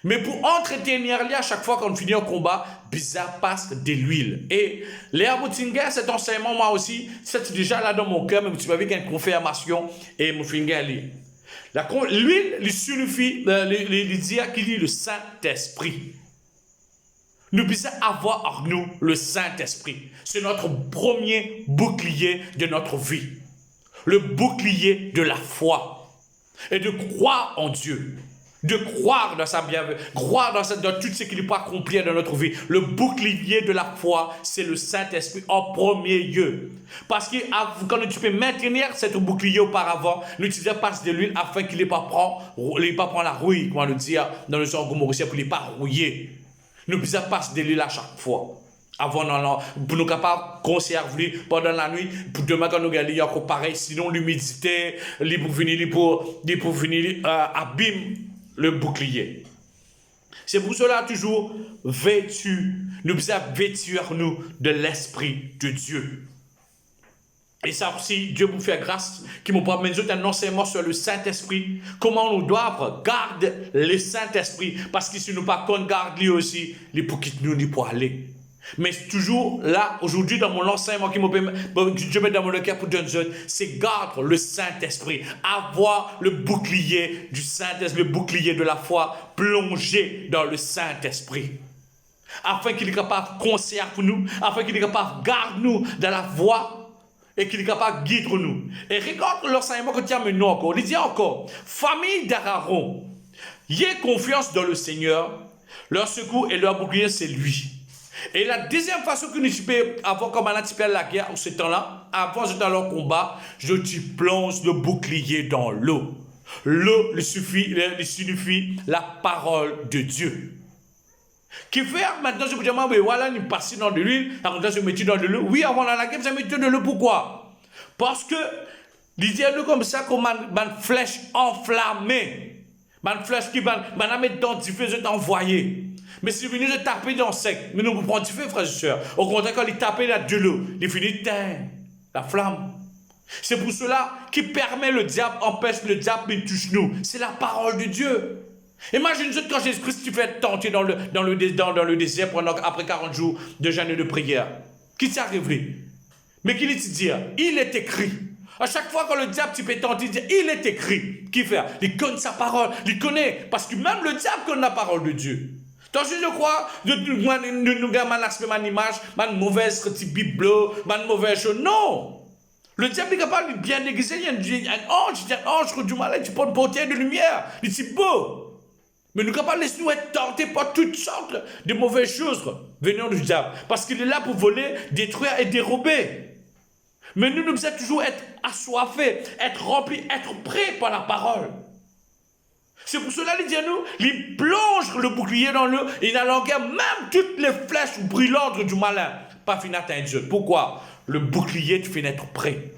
Mais pour entretenir à chaque fois qu'on finit un combat, bizarre passe de l'huile. Et Léa Boutinga, cet enseignement, moi aussi, c'est déjà là dans mon cœur, mais tu vas avec une confirmation et mon finger l'huile, il signifie, il dit qu'il est le Saint-Esprit. Nous puissions avoir en nous le Saint-Esprit. C'est notre premier bouclier de notre vie. Le bouclier de la foi. et de croire en Dieu. De croire dans sa bienveillance, croire dans tout ce qu'il peut accomplir dans notre vie. Le bouclier de la foi, c'est le Saint-Esprit en premier lieu. Parce que quand tu peux maintenir cette bouclier auparavant, n'utilisez pas de l'huile afin qu'il n'ait pas prendre la rouille, comment le dire dans le jargon mauricien, pour ne pas rouiller. N'utilisez pas de l'huile à chaque fois. Avant, pour nous capables de conserver pendant la nuit, pour demain quand nous allons encore pareil, sinon l'humidité, pour venir abîme le bouclier. C'est pour cela toujours nous devons vêtir nous de l'Esprit de Dieu. Et ça aussi, Dieu vous fait grâce, qui nous promène un enseignement sur le Saint-Esprit, comment nous devons garder le Saint-Esprit, parce que si nous pas qu'on garde lui aussi, il pour quitter nous, il pour aller. Mais toujours là, aujourd'hui, dans mon enseignement qui je mets dans mon cœur pour Johnson, c'est garder le Saint-Esprit, avoir le bouclier du Saint-Esprit, le bouclier de la foi, plongé dans le Saint-Esprit. Afin qu'il est capable de conserver nous, afin qu'il est capable de garder nous dans la voie et qu'il est capable de guider nous. Et regarde l'enseignement que tu as mené encore. Il dit encore, famille d'Aaron, ayez confiance dans le Seigneur, leur secours et leur bouclier, c'est lui. Et la deuxième façon que nous pouvons avoir comme un petit peu la guerre, ce temps-là, avant de dans le combat, je te plonge le bouclier dans l'eau. L'eau signifie la parole de Dieu. Qui fait maintenant, je vous dis, mais voilà, nous passons dans de l'huile, après je mets dans de l'eau. Oui, avant la guerre, je mets de l'eau. Pourquoi? Parce que, disons-nous comme ça, comme une flèche enflammée, une flèche qui va mettre dans le feu, je t'envoyer. Mais si vous venez de taper dans le sec, mais nous ne prenons pas du feu, frères et sœurs. Au contraire, quand il tape là de l'eau, il finit d'éteindre la flamme. C'est pour cela qu'il permet le diable, empêche le diable de toucher nous. C'est la parole de Dieu. Imagine-toi quand Jésus-Christ tu fais tenter dans le désert après 40 jours de jeûne et de prière. Qui t'est arrivé? Mais qu'il te dit, il est écrit. À chaque fois que le diable tu peux tenter, il dit, il est écrit. Qui fait? Il connaît sa parole, il connaît. Parce que même le diable connaît la parole de Dieu. Donc, je crois, nous avons l'aspect de l'image, une mauvaise Bible, une mauvaise chose. Non! Le diable est capable de bien déguiser. Il y a un ange du mal, tu peux porter de lumière. Il est beau. Mais nous sommes capables de laisser nous être tentés par toutes sortes de mauvaises choses venant du diable. Parce qu'il est là pour voler, détruire et dérober. Mais nous devons toujours être assoiffés, être remplis, être prêts par la parole. C'est pour cela, il plonge le bouclier dans l'eau et il enlève même toutes les flèches brûlantes du malin. Pas finir d'atteindre Dieu. Pourquoi? Le bouclier te fait être prêt.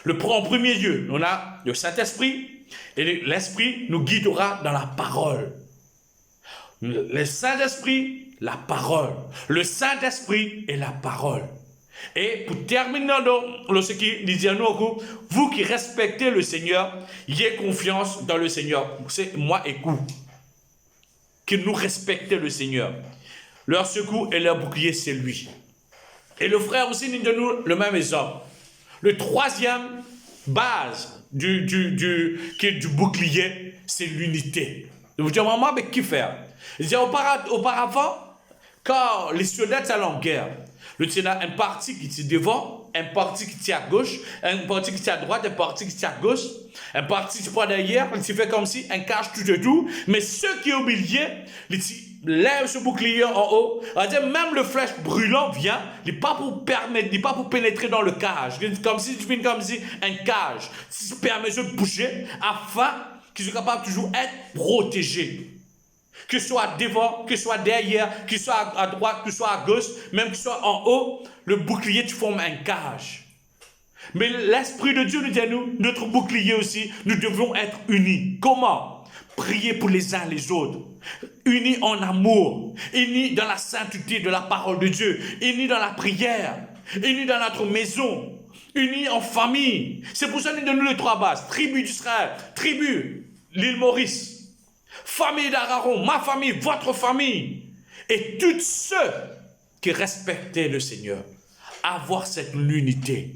En premier lieu, on a le Saint-Esprit et l'Esprit nous guidera dans la parole. Le Saint-Esprit, la parole. Le Saint-Esprit et la parole. Et pour terminer dans ce qui dit à nous, vous qui respectez le Seigneur, ayez confiance dans le Seigneur. C'est moi et vous. Que nous respectons le Seigneur. Leur secours et leur bouclier, c'est lui. Et le frère aussi nous donne le même exemple. Le troisième base du bouclier, c'est l'unité. Vous dites, maman, mais qui faire? Il dit, auparavant, quand les soldats étaient en guerre, le Sénat, un parti qui tient devant, un parti qui tient à gauche, un parti qui tient à droite, un parti qui tient à gauche, un parti qui prend derrière, il fait comme si un cache tout et tout, mais ceux qui sont au milieu, ils lèvent ce bouclier en haut, c'est-à-dire même le flèche brûlant vient, il n'est pas pour pénétrer dans le cage, comme si un cage, qui permet de bouger afin qu'ils soient capables de toujours être protégés. Que ce soit devant, que ce soit derrière, que ce soit à droite, que ce soit à gauche, même que ce soit en haut, le bouclier, tu formes un cage. Mais l'Esprit de Dieu nous dit à nous, notre bouclier aussi, nous devons être unis. Comment? Prier pour les uns les autres. Unis en amour, unis dans la sainteté de la parole de Dieu, unis dans la prière, unis dans notre maison, unis en famille. C'est pour ça que nous donnons les trois bases. Tribu d'Israël, tribu, l'île Maurice. Famille d'Aaron, ma famille, votre famille, et tous ceux qui respectaient le Seigneur, avoir cette unité,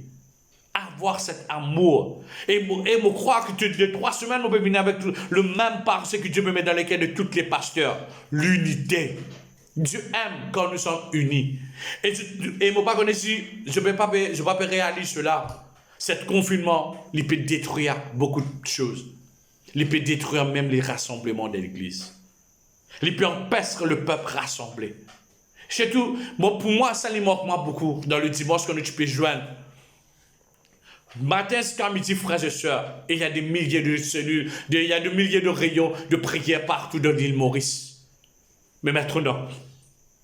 avoir cet amour, et me croire que les 3 semaines, on peut venir avec le même parce que Dieu me met dans les cœurs de tous les pasteurs, l'unité. Dieu aime quand nous sommes unis. Et je ne pas connaître si je ne peux pas réaliser cela. Cet confinement, il peut détruire beaucoup de choses. Il peut détruire même les rassemblements de l'église. Il peut empêcher le peuple rassemblé. C'est tout. Bon, pour moi, ça, il manque moi beaucoup dans le dimanche quand tu peux joindre. Matin, jusqu'à midi, frères et sœurs, et il y a des milliers de cellules, il y a des milliers de rayons de prière partout dans l'île Maurice. Mais maintenant,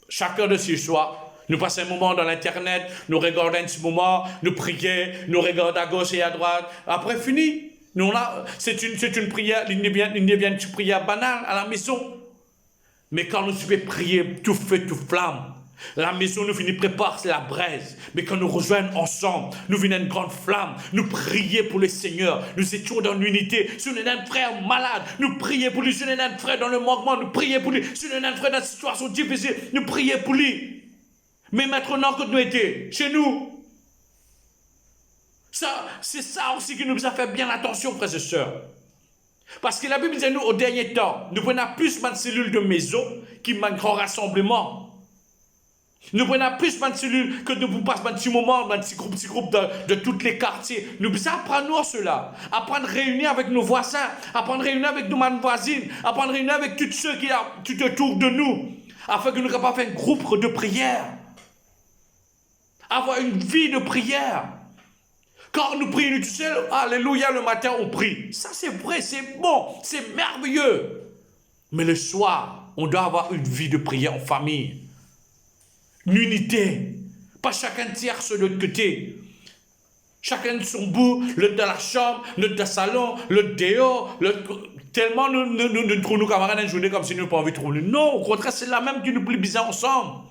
chacun de ces soirs, nous passons un moment dans l'internet, nous regardons un petit moment, nous prions, nous regardons à gauche et à droite. Après, fini. C'est une prière, il devient une prière banale à la maison. Mais quand nous pouvons prier tout feu, tout flamme, la maison nous finit prépare la braise. Mais quand nous rejoignons ensemble, nous venons une grande flamme. Nous prions pour le Seigneur. Nous étions dans l'unité. Si nous avons un frère malade, nous prions pour lui. Si nous avons un frère dans le manquement, nous prions pour lui. Si nous avons un frère dans une situation difficile, nous prions pour lui. Mais maintenant que nous étions chez nous, c'est ça aussi qui nous a fait bien attention, frères et sœurs. Parce que la Bible dit nous, au dernier temps, nous prenons plus de cellules de maison qui manquent en rassemblement. Nous prenons plus de cellules que de vous passer un petit moment, un petit groupe de tous les quartiers. Nous apprenons cela. Apprendre à réunir avec nos voisins, apprendre à réunir avec nos voisines, apprendre à réunir avec tous ceux qui sont tout autour de nous, afin que nous puissions faire un groupe de prière. Avoir une vie de prière. Quand nous prions tout seul, alléluia, le matin on prie. Ça c'est vrai, c'est bon, c'est merveilleux. Mais le soir, on doit avoir une vie de prière en famille. Une unité. Pas chacun tierce de l'autre côté. Chacun de son bout, l'autre dans la chambre, l'autre dans le salon, l'autre dehors. Tellement nous trouvons nos camarades une journée comme si nous n'avons pas envie de trouver. Non, au contraire, c'est la même qui nous plie bizarre ensemble.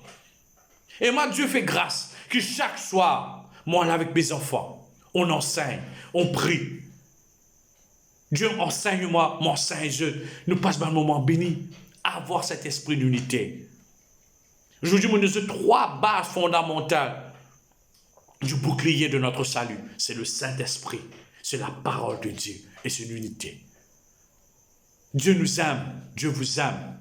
Et moi, Dieu fait grâce que chaque soir, moi là avec mes enfants, on enseigne, on prie. Dieu enseigne-moi, m'enseigne. Nous passons un moment béni. Avoir cet esprit d'unité. Je vous dis, mon Dieu, 3 bases fondamentales du bouclier de notre salut. C'est le Saint-Esprit, c'est la parole de Dieu et c'est l'unité. Dieu nous aime, Dieu vous aime.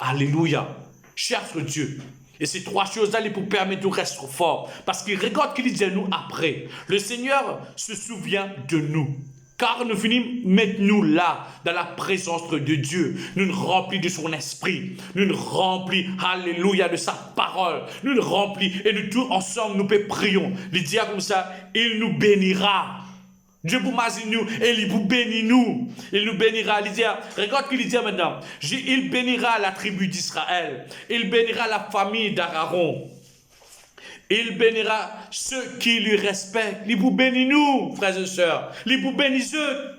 Alléluia. Cherche Dieu. Et ces 3 choses-là, ils vous permettent de rester fort. Parce qu'il regarde qu'il dit à nous après. Le Seigneur se souvient de nous. Car nous finissons maintenant là, dans la présence de Dieu. Nous nous remplis de son esprit. Nous nous remplis, alléluia, de sa parole. Nous nous remplis et nous tous ensemble, nous prions. Il dit comme ça, il nous bénira. Dieu vous mazie nous et il vous bénit nous. Il nous bénira. Il dit, regarde qu'il dit maintenant. Il bénira la tribu d'Israël. Il bénira la famille d'Aaron. Il bénira ceux qui lui respectent. Il vous bénit nous, frères et sœurs. Il vous bénit eux.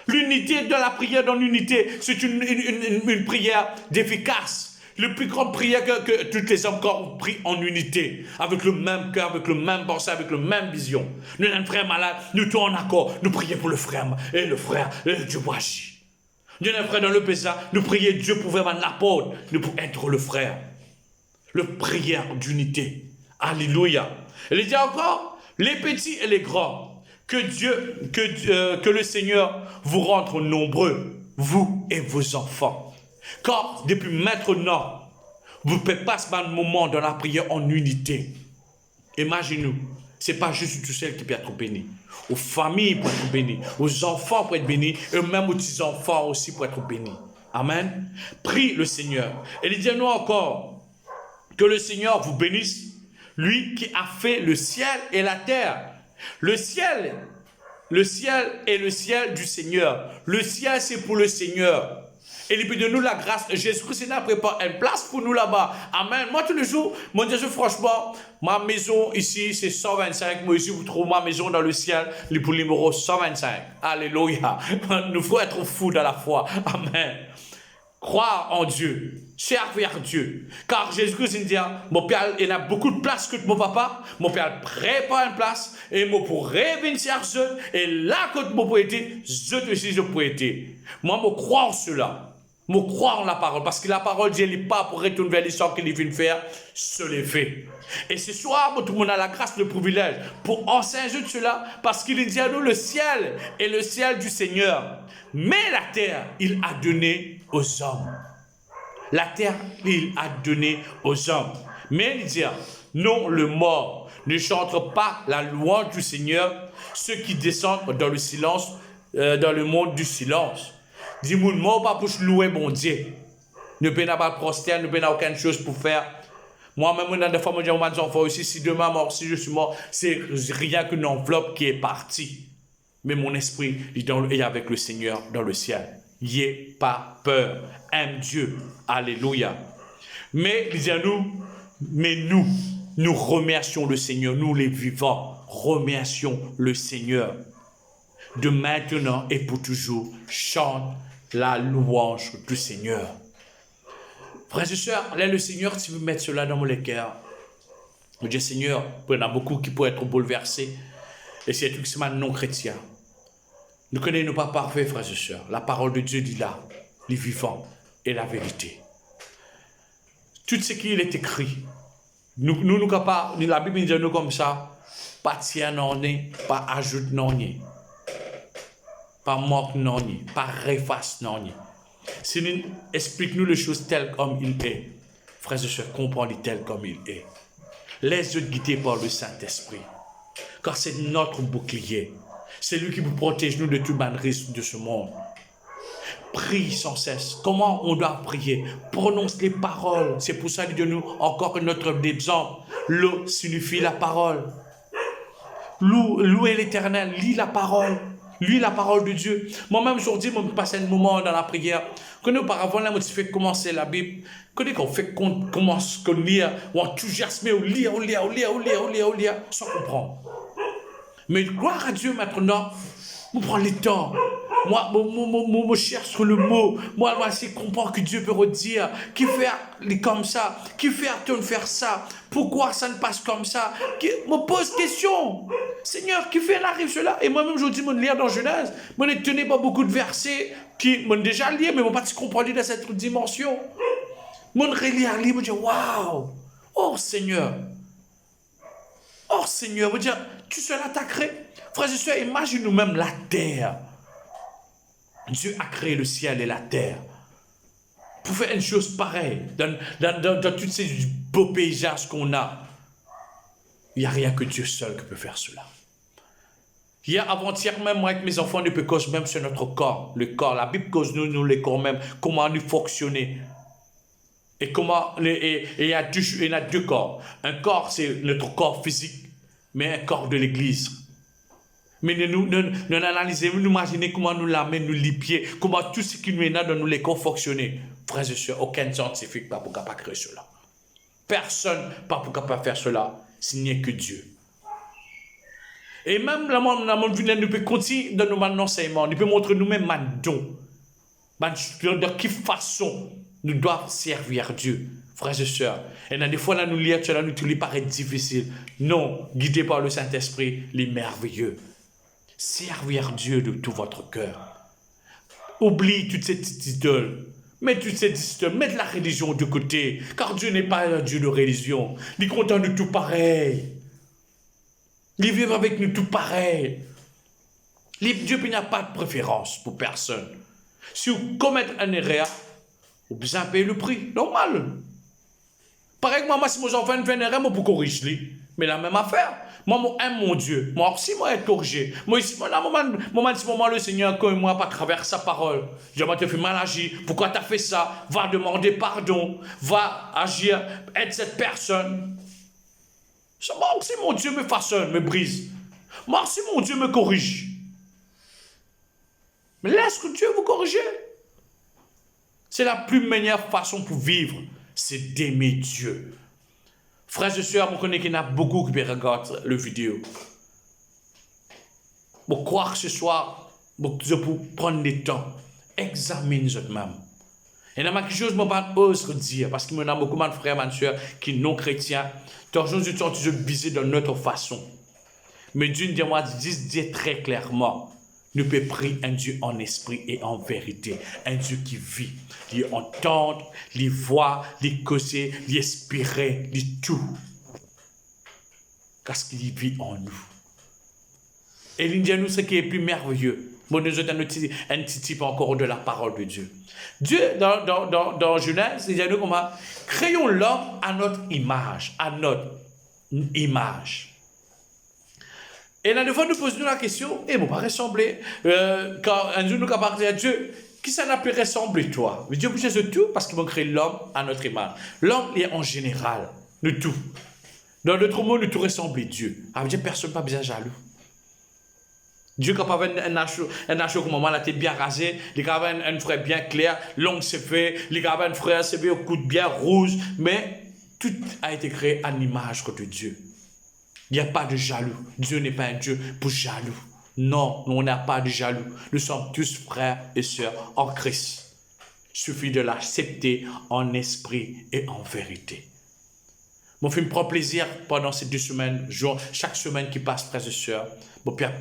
L'unité de la prière dans l'unité, c'est une prière d'efficace. La plus grande prière que tous les hommes ont pris en unité, avec le même cœur, avec le même pensée, avec la même vision. Nous avons un frère malade, nous tous en accord, nous prions pour le frère, et Dieu va agir. Nous avons un frère dans le péché, nous prions Dieu pour vraiment l'apôtre, nous pour être le frère. Le prière d'unité. Alléluia. Il dit encore, les petits et les grands, que le Seigneur vous rende nombreux, vous et vos enfants. Car depuis maintenant, vous ne pouvez pas passer un moment dans la prière en unité. Imaginez-nous, ce n'est pas juste tout seul qui peut être béni. Aux familles pour être bénis, aux enfants pour être bénis, et même aux petits-enfants aussi pour être bénis. Amen. Prie le Seigneur. Et il dit à nous encore, que le Seigneur vous bénisse, lui qui a fait le ciel et la terre. Le ciel est le ciel du Seigneur. Le ciel, c'est pour le Seigneur. Et il peut donner nous la grâce. Jésus-Christ a préparé une place pour nous là-bas. Amen. Moi, tous les jours, mon Dieu, franchement, ma maison ici, c'est 125. Moi, ici, vous trouvez ma maison dans le ciel, le pour numéro 125. Alléluia. Nous faut être fous dans la foi. Amen. Croire en Dieu. Servir Dieu. Car Jésus-Christ dit, mon père, il a beaucoup de place que mon papa. Mon père prépare une place. Et moi, pour revenir sur eux. Et là, quand moi pour être, je aussi, je peux être. Moi, je crois en cela. Je crois en la parole. Parce que la parole, Dieu n'est pas pour retourner vers l'histoire qu'il vient faire. Ce l'est fait. Et ce soir, tout le monde a la grâce, le privilège pour enseigner de cela. Parce qu'il dit à nous, le ciel est le ciel du Seigneur. Mais la terre, il a donné aux hommes. La terre, il a donné aux hommes. Mais il dit, non, le mort ne chante pas la louange du Seigneur. Ceux qui descendent dans le silence dans le monde du silence. Dis-moi, moi, pas pour louer mon Dieu. Ne peut pas prosterner, ne peut pas aucune chose pour faire. Moi-même, dans des fois, je dis aux enfants aussi, si demain, mort, si je suis mort, c'est rien qu'une enveloppe qui est partie. Mais mon esprit est avec le Seigneur dans le ciel. N'ayez pas peur. Aime Dieu. Alléluia. Mais, nous remercions le Seigneur. Nous les vivants, remercions le Seigneur. De maintenant et pour toujours, chante la louange du Seigneur. Frères et sœurs, là, le Seigneur, si vous mettez cela dans mon cœur, je dis, Seigneur, il y en a beaucoup qui peuvent être bouleversés. Et c'est tout ce non chrétien. Nous ne connaissons pas parfait, frères et sœurs. La parole de Dieu dit là, les vivants et la vérité. Tout ce qui est écrit, nous capables, la Bible dit nous comme ça, pas tiens non, pas ajoute non, pas moque non, pas reface non. Explique-nous les choses telles comme il est. Frères et sœurs, comprenez telles comme il est. Laisse-le guider par le Saint-Esprit. Car c'est notre bouclier. C'est lui qui vous protège, nous, de tout risque de ce monde. Prie sans cesse. Comment on doit prier? Prononce les paroles. C'est pour ça que Dieu nous, encore notre exemple. L'eau signifie la parole. Louez l'Éternel, lis la parole. Lis la parole de Dieu. Moi-même, aujourd'hui, je passe un moment dans la prière. Quand auparavant, là, je fais commencer la Bible. Quand on commence à lire, on enthousiasme, on lit, sans comprendre. Mais gloire à Dieu maintenant, on prend le temps. Moi, je cherche le mot. Moi, je comprends que Dieu peut redire. Qui fait comme ça? Qui fait faire ça? Pourquoi ça ne passe comme ça? Je me pose question. Seigneur, qui fait arrive cela? Et moi-même, je dis, je lis dans Genèse. Je ne tenais pas beaucoup de versets qui m'ont déjà lu, mais je n'ai pas compris dans cette dimension. Je relis, je dis, waouh! Oh Seigneur! Oh Seigneur, je dis, tu seras attaqué. Frères et sœurs, imagine nous-mêmes la terre. Dieu a créé le ciel et la terre. Pour faire une chose pareille, dans tous ces beaux paysages qu'on a, il n'y a rien que Dieu seul qui peut faire cela. Hier, avant-hier, même moi avec mes enfants, on peut causer même sur notre corps. Le corps, la Bible cause nous les corps même, comment nous fonctionner. Et il y a deux corps. Un corps, c'est notre corps physique, mais un corps de l'Église. Mais nous analysons, nous imaginons comment nous la main, nous les pieds, comment tout ce qui nous est là dans nous les corps fonctionner. Frères et sœurs, aucun scientifique pas pour capable créer cela. Personne pas pour capable faire cela, s'il n'y a que Dieu. Et même la monde nous peut continuer dans nos enseignements, nous peut montrer nous-mêmes un don. De quelle façon nous devons servir Dieu. Frères et sœurs, et dans des fois, là, nous lisons, cela nous paraît difficile. Non, guidé par le Saint-Esprit, il est merveilleux. Servir Dieu de tout votre cœur. Oublie toutes ces petites idoles. Mets toutes ces idoles. Mets la religion de côté. Car Dieu n'est pas un Dieu de religion. Il est content de tout pareil. Il vit avec nous tout pareil. Dieu n'a pas de préférence pour personne. Si vous commettez un erreur, vous besoin payer le prix. Normal. Pareil que moi, si mes enfants font une erreur, je peux corriger. Mais la même affaire. Moi, je aime mon Dieu. Moi aussi, je être corrigé. Moi, ici, moment, le Seigneur, quand moi, pas travers sa parole. Je vais te faire mal agir. Pourquoi tu as fait ça? Va demander pardon. Va agir. Aide cette personne. Moi aussi, mon Dieu me façonne, me brise. Moi aussi, mon Dieu me corrige. Mais laisse que Dieu vous corriger. C'est la plus meilleure façon pour vivre. C'est d'aimer Dieu. Frères et sœurs, je connais qu'il y en a beaucoup qui regardent la vidéo. Je crois que ce soir, je peux prendre le temps, examine vous-même. Et il y a quelque chose que je n'ose dire, parce qu'il y a beaucoup de frères et sœurs qui sont non chrétiens, toujours du temps, tu viser de notre façon. Mais Dieu dit très clairement, nous pouvons prier un Dieu en esprit et en vérité, un Dieu qui vit, qui entend, qui voit, qui causer, qui inspire, qui tout. Parce qu'il vit en nous. Et il dit nous ce qui est plus merveilleux. Bon, nous avons un petit type encore de la parole de Dieu. Dieu, dans Genèse, il dit nous comment créons l'homme à notre image, Et là, des fois, nous posons la question, et bon, pas ressembler. Quand un jour, nous avons dit à Dieu, qui ça n'a pu ressembler, toi? Mais Dieu vous de tout parce qu'il m'a créé l'homme à notre image. L'homme est en général, de tout. Dans notre monde, nous tout ressemble à Dieu. Ça veut dire personne n'a pas besoin de jaloux. Dieu, quand il a un nacho comme moi, la tête bien rasée, il a un frère bien clair, l'ongle c'est fait, il a un frère c'est fait au coude bien rouge, mais tout a été créé à l'image de Dieu. Il n'y a pas de jaloux. Dieu n'est pas un Dieu pour jaloux. Non, on n'a pas de jaloux. Nous sommes tous frères et sœurs en Christ. Il suffit de l'accepter en esprit et en vérité. Mon film prend plaisir pendant ces 2 semaines, chaque semaine qui passe, frères et sœurs. Mon père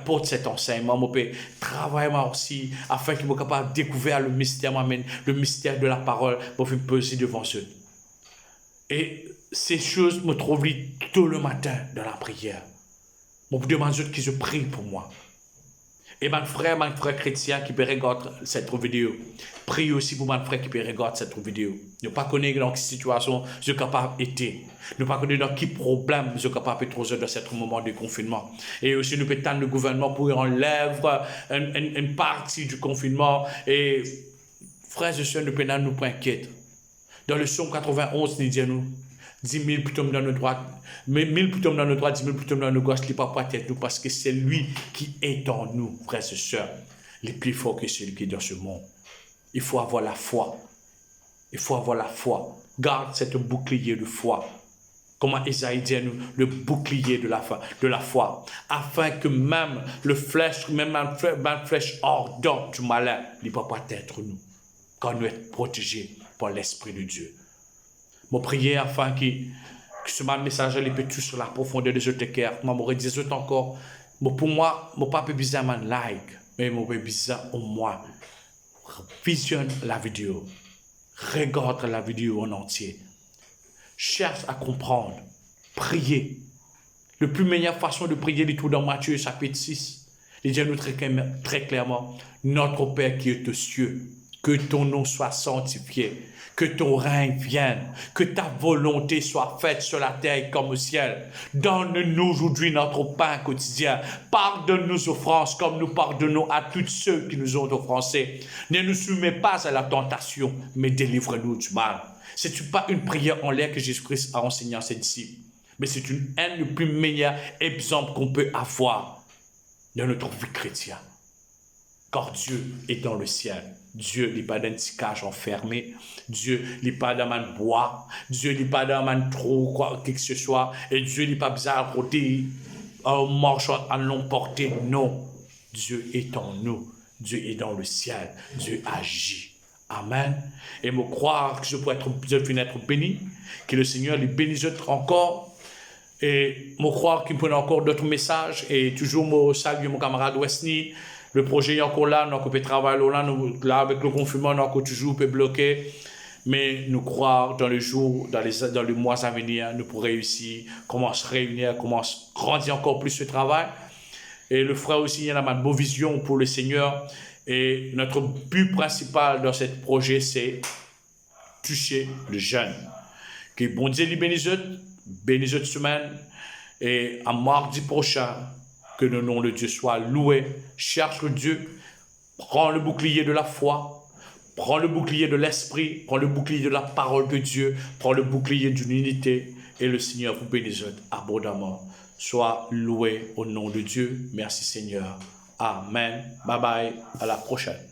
porte cet enseignement, mon père travaille moi aussi, afin qu'il soit capable de découvrir le mystère de la parole, mon film poser devant eux. Et ces choses me trouvent tôt le matin dans la prière. Je demande qu'ils se prient pour moi. Et mon frère chrétien qui peut regarder cette vidéo, prie aussi pour mon frère qui peut regarder cette vidéo. Ne pas connaître dans quelle situation je suis capable d'être. Ne pas connaître dans quel problème je suis capable de trouver dans ce moment de confinement. Et aussi nous peut tendre le gouvernement pour enlever une partie du confinement. Et frères et sœurs, nous pas inquiéter. Dans le psaume 91, nous disons 10 000 plutôt dans nos droites, 1000 plutôt dans nos droites, 10 000 plutôt dans nos gauches, il n'est pas pour tête nous, parce que c'est lui qui est en nous, frères et sœurs, les plus forts que celui qui est dans ce monde. Il faut avoir la foi. Il faut avoir la foi. Garde cette bouclier de foi. Comment Isaïe dit à nous, le bouclier de la foi, afin que même le flèche, même la flèche ardente du malin, il ne peut pas être nous, quand nous sommes protégés par l'Esprit de Dieu. Mon prière afin que ce message peut toucher sur la profondeur de votre cœur. Moi, je dis encore, pour moi, je n'ai pas besoin de like, mais je n'ai besoin au moins. Visionne la vidéo. Regarde la vidéo en entier. Cherche à comprendre. Priez. La plus meilleure façon de prier, c'est tout dans Matthieu chapitre 6. Il dit à nous très clairement, notre Père qui est aux cieux, que ton nom soit sanctifié. Que ton règne vienne, que ta volonté soit faite sur la terre comme au ciel. Donne-nous aujourd'hui notre pain quotidien. Pardonne nos offenses comme nous pardonnons à tous ceux qui nous ont offensés. Ne nous soumets pas à la tentation, mais délivre-nous du mal. Ce n'est pas une prière en l'air que Jésus-Christ a enseigné à ses disciples, mais c'est le plus meilleur exemple qu'on peut avoir dans notre vie chrétienne. Car Dieu est dans le ciel. Dieu n'est pas dans un petit cage enfermé. Dieu n'est pas dans un bois. Dieu n'est pas dans un trou, quoi que ce soit. Et Dieu n'est pas besoin de rôder en marchant à longue portée. Non. Dieu est en nous. Dieu est dans le ciel. Dieu agit. Amen. Et me croire que je peux être béni. Que le Seigneur les bénisse encore. Et me croire qu'il me prenne encore d'autres messages. Et toujours me saluer mon camarade Wesley. Le projet est encore là, nous peut travailler là, avec le confinement, nous peut toujours bloquer. Mais nous croire dans les jours, dans les mois à venir, nous pourrons réussir, comment se réunir, comment grandir encore plus ce travail. Et le frère aussi, il a une bonne vision pour le Seigneur. Et notre but principal dans ce projet, c'est toucher le jeune. Que bon Dieu lui bénisse cette semaine. Et à mardi prochain, que le nom de Dieu soit loué. Cherche le Dieu. Prends le bouclier de la foi. Prends le bouclier de l'esprit. Prends le bouclier de la parole de Dieu. Prends le bouclier d'une unité. Et le Seigneur vous bénisse abondamment. Sois loué au nom de Dieu. Merci Seigneur. Amen. Bye bye. À la prochaine.